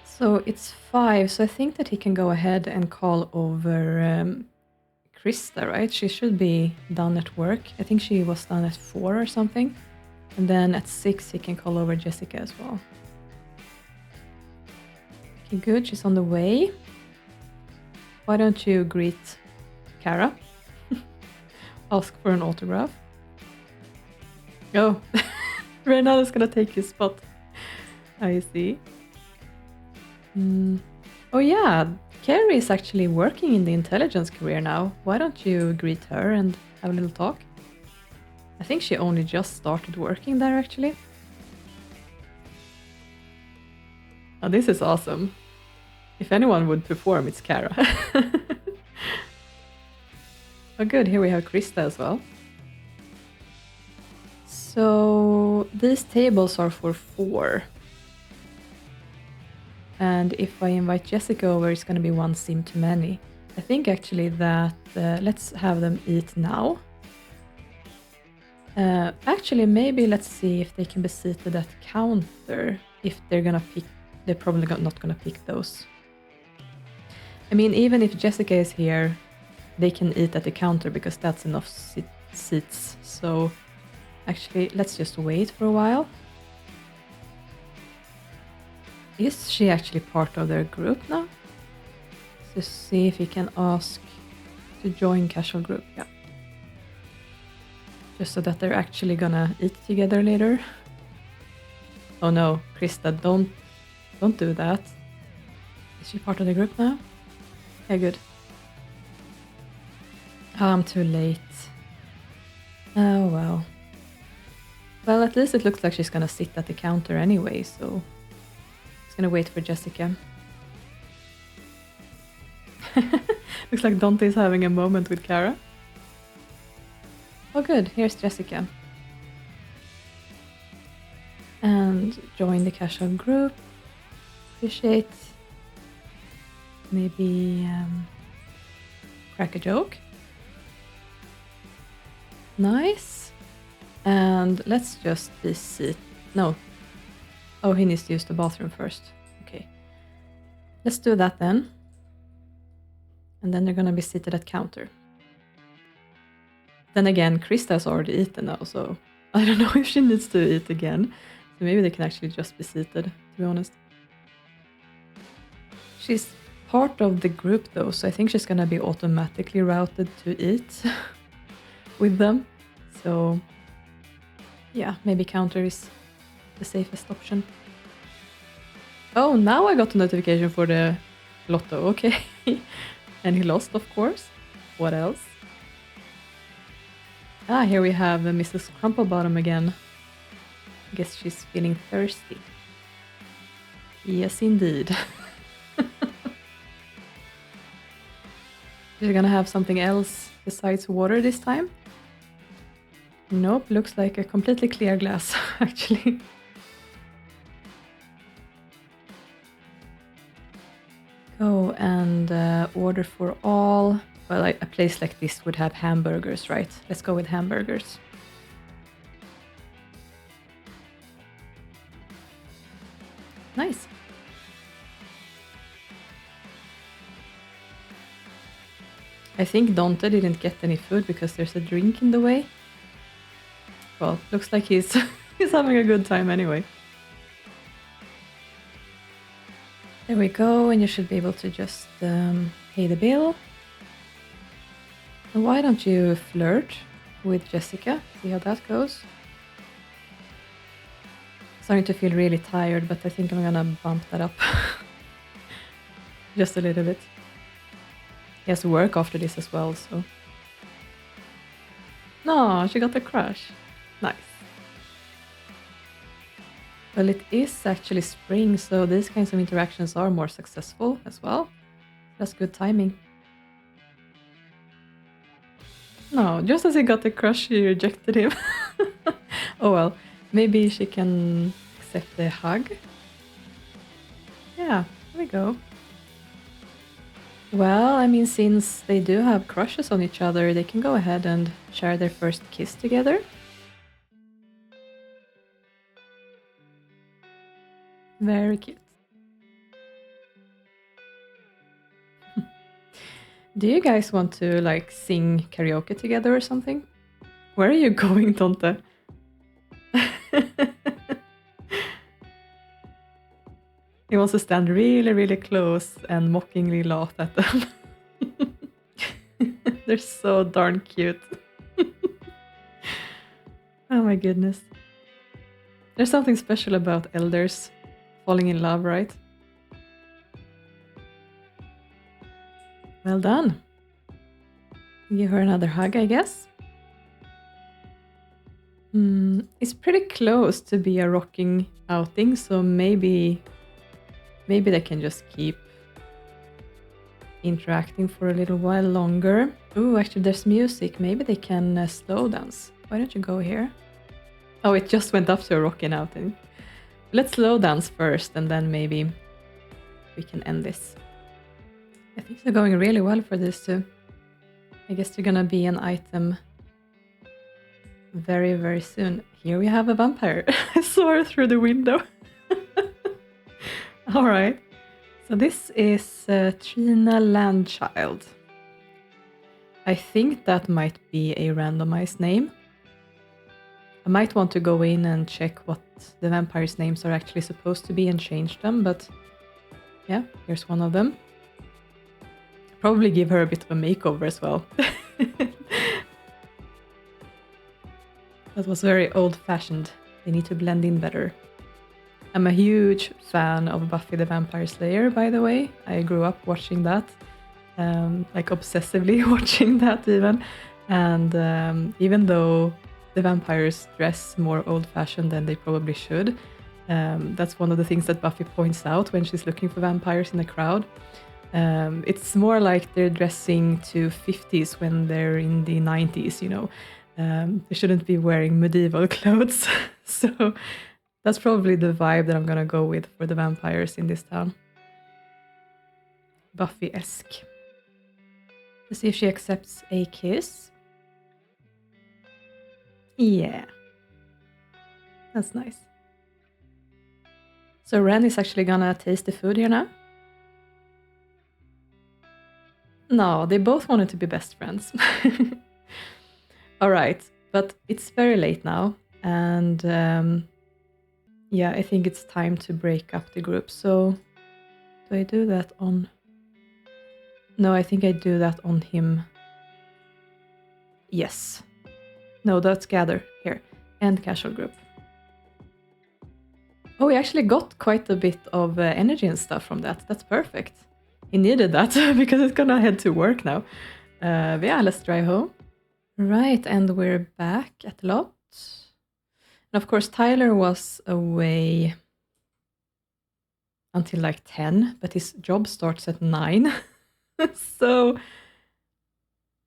So it's 5, so I think that he can go ahead and call over Krista, right? She should be done at work. I think she was done at 4 or something. And then at 6 he can call over Jessica as well. Okay, good, she's on the way. Why don't you greet Kara? Ask for an autograph. Oh, Renal is gonna take his spot. I see. Oh yeah, Carrie is actually working in the intelligence career now. Why don't you greet her and have a little talk? I think she only just started working there actually. Oh, this is awesome. If anyone would perform, it's Kara. Oh good, here we have Krista as well. So these tables are for 4. And if I invite Jessica over, it's going to be 1 sim too many. I think actually that let's have them eat now. Actually, maybe let's see if they can be seated at counter. If they're going to pick, they're probably not going to pick those. I mean, even if Jessica is here, they can eat at the counter because that's enough seats. So actually, let's just wait for a while. Is she actually part of their group now? Let's see if we can ask to join casual group. Yeah. Just so that they're actually gonna eat together later. Oh no, Krista, don't do that. Is she part of the group now? Yeah, good. Oh, I'm too late. Oh well. Well, at least it looks like she's gonna sit at the counter anyway, so just gonna wait for Jessica. Looks like Dante is having a moment with Kara. Oh good, here's Jessica. And join the casual group. Appreciate. Maybe crack a joke. Nice. And let's just be seated. No. Oh, he needs to use the bathroom first. Okay. Let's do that then. And then they're gonna be seated at counter. Then again, Krista's already eaten now, so I don't know if she needs to eat again. So maybe they can actually just be seated, to be honest. She's part of the group though, so I think she's gonna be automatically routed to eat with them. So yeah, maybe counter is the safest option. Oh, now I got a notification for the lotto, okay. And he lost, of course. What else? Ah, here we have Mrs. Crumplebottom again. I guess she's feeling thirsty. Yes, indeed. You're gonna have something else besides water this time? Nope, looks like a completely clear glass, actually. Go and order for all. Well, a place like this would have hamburgers, right? Let's go with hamburgers. Nice. I think Dante didn't get any food because there's a drink in the way. Well, looks like he's he's having a good time anyway. There we go, and you should be able to just pay the bill. And why don't you flirt with Jessica? See how that goes. Starting to feel really tired, but I think I'm gonna bump that up just a little bit. He has to work after this as well, so... No, she got a crush. Nice. Well, it is actually spring, so these kinds of interactions are more successful as well. That's good timing. No, just as he got a crush, she rejected him. Oh well, maybe she can accept the hug. Yeah, there we go. Well, I mean, since they do have crushes on each other, they can go ahead and share their first kiss together. Very cute. Do you guys want to, like, sing karaoke together or something? Where are you going, Tonte? He wants to stand really, really close and mockingly laugh at them. They're so darn cute. Oh my goodness. There's something special about elders falling in love, right? Well done. Give her another hug, I guess. It's pretty close to be a rocking outing, so maybe they can just keep interacting for a little while longer. Ooh, actually there's music. Maybe they can slow dance. Why don't you go here? Oh, it just went up to a rocking outing. Let's slow dance first, and then maybe we can end this. I think they're going really well for this too. I guess they're gonna be an item very, very soon. Here we have a vampire. I saw her through the window. All right. So this is Trina Landchild. I think that might be a randomized name. I might want to go in and check what the vampires' names are actually supposed to be and change them, but yeah, here's one of them. Probably give her a bit of a makeover as well. That was very old-fashioned. They need to blend in better. I'm a huge fan of Buffy the Vampire Slayer, by the way. I grew up watching that, like obsessively watching that even. And even though the vampires dress more old-fashioned than they probably should, that's one of the things that Buffy points out when she's looking for vampires in the crowd. It's more like they're dressing to 50s when they're in the 90s, you know. They shouldn't be wearing medieval clothes. So that's probably the vibe that I'm gonna go with for the vampires in this town. Buffy-esque. Let's see if she accepts a kiss. Yeah. That's nice. So Ren is actually gonna taste the food here now. No, they both wanted to be best friends. All right, but it's very late now, and yeah, I think it's time to break up the group. So do I do that on... No, I think I do that on him. Yes. No, that's gather. Here. End casual group. Oh, we actually got quite a bit of energy and stuff from that. That's perfect. He needed that because it's gonna head to work now. But yeah, let's drive home. Right, and we're back at the lot. And of course, Tyler was away until like 10, but his job starts at 9. So,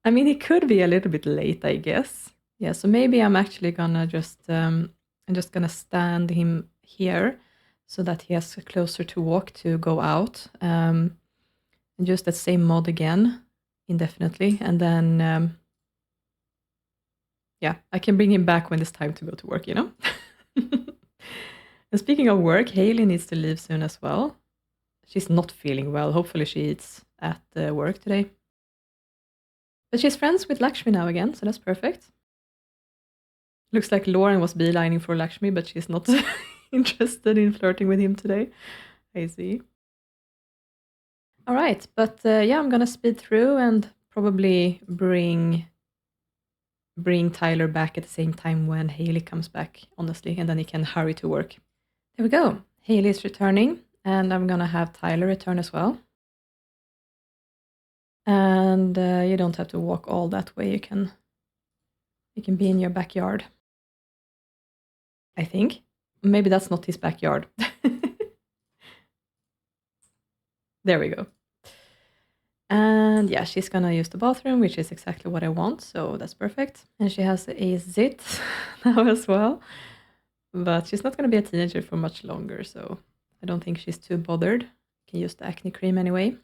I mean, he could be a little bit late, I guess. Yeah, so maybe I'm actually gonna I'm just gonna stand him here so that he has closer to walk to go out. And use that same mod again, indefinitely. And then, yeah, I can bring him back when it's time to go to work, you know? And speaking of work, Haley needs to leave soon as well. She's not feeling well. Hopefully she eats at work today. But she's friends with Lakshmi now again, so that's perfect. Looks like Lauren was beelining for Lakshmi, but she's not interested in flirting with him today. I see. All right, but yeah, I'm gonna speed through and probably bring Tyler back at the same time when Haley comes back, honestly, and then he can hurry to work. There we go. Haley is returning, and I'm gonna have Tyler return as well. And you don't have to walk all that way. You can be in your backyard. I think. Maybe that's not his backyard. There we go. And yeah, she's gonna use the bathroom, which is exactly what I want, so that's perfect. And she has a zit now as well. But she's not gonna be a teenager for much longer, so I don't think she's too bothered. Can use the acne cream anyway.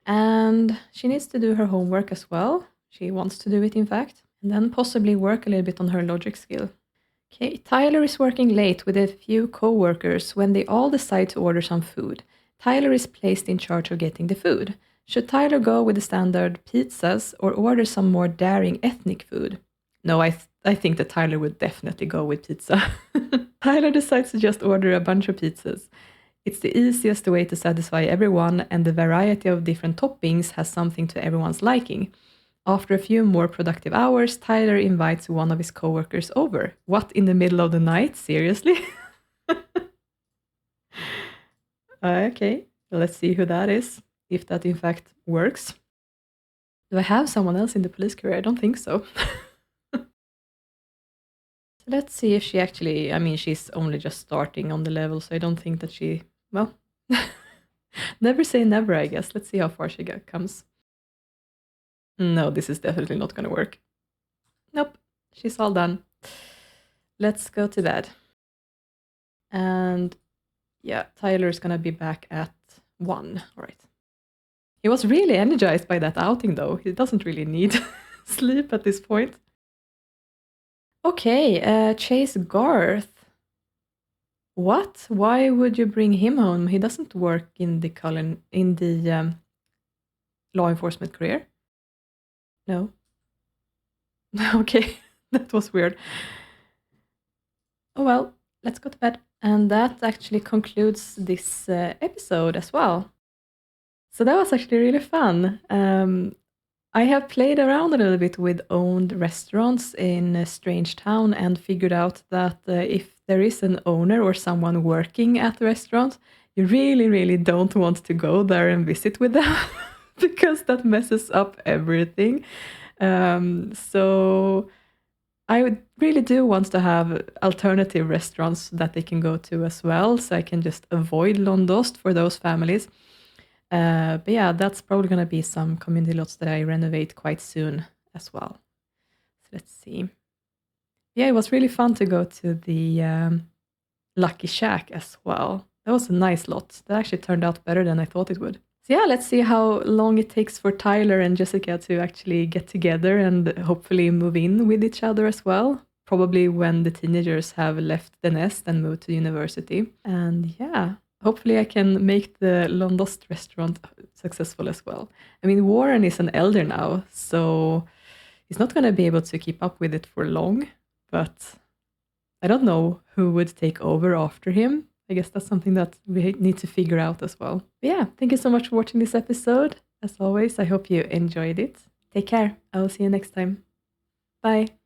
And she needs to do her homework as well. She wants to do it, in fact. And then possibly work a little bit on her logic skill. Okay, Tyler is working late with a few co-workers when they all decide to order some food. Tyler is placed in charge of getting the food. Should Tyler go with the standard pizzas or order some more daring ethnic food? No, I think that Tyler would definitely go with pizza. Tyler decides to just order a bunch of pizzas. It's the easiest way to satisfy everyone, and the variety of different toppings has something to everyone's liking. After a few more productive hours, Tyler invites one of his coworkers over. What, in the middle of the night? Seriously? Okay, let's see who that is, if that in fact works. Do I have someone else in the police career? I don't think so. So let's see if she actually, I mean, she's only just starting on the level, so I don't think that she, well, never say never, I guess. Let's see how far she comes. No, this is definitely not going to work. Nope, she's all done. Let's go to bed. And yeah, Tyler's going to be back at 1. All right. He was really energized by that outing, though. He doesn't really need sleep at this point. Okay, Chase Garth. What? Why would you bring him home? He doesn't work in the law enforcement career. No. Okay, that was weird. Oh well, let's go to bed. And that actually concludes this episode as well. So that was actually really fun. I have played around a little bit with owned restaurants in a strange town and figured out that if there is an owner or someone working at the restaurant, you really, really don't want to go there and visit with them because that messes up everything. So I really do want to have alternative restaurants that they can go to as well, so I can just avoid Londoste for those families. But yeah, that's probably going to be some community lots that I renovate quite soon as well. So let's see. Yeah, it was really fun to go to the Lucky Shack as well. That was a nice lot. That actually turned out better than I thought it would. So yeah, let's see how long it takes for Tyler and Jessica to actually get together and hopefully move in with each other as well. probably when the teenagers have left the nest and moved to university. And yeah, hopefully I can make the Londoste restaurant successful as well. I mean, Warren is an elder now, so he's not going to be able to keep up with it for long, but I don't know who would take over after him. I guess that's something that we need to figure out as well. But yeah, thank you so much for watching this episode. As always, I hope you enjoyed it. Take care. I will see you next time. Bye.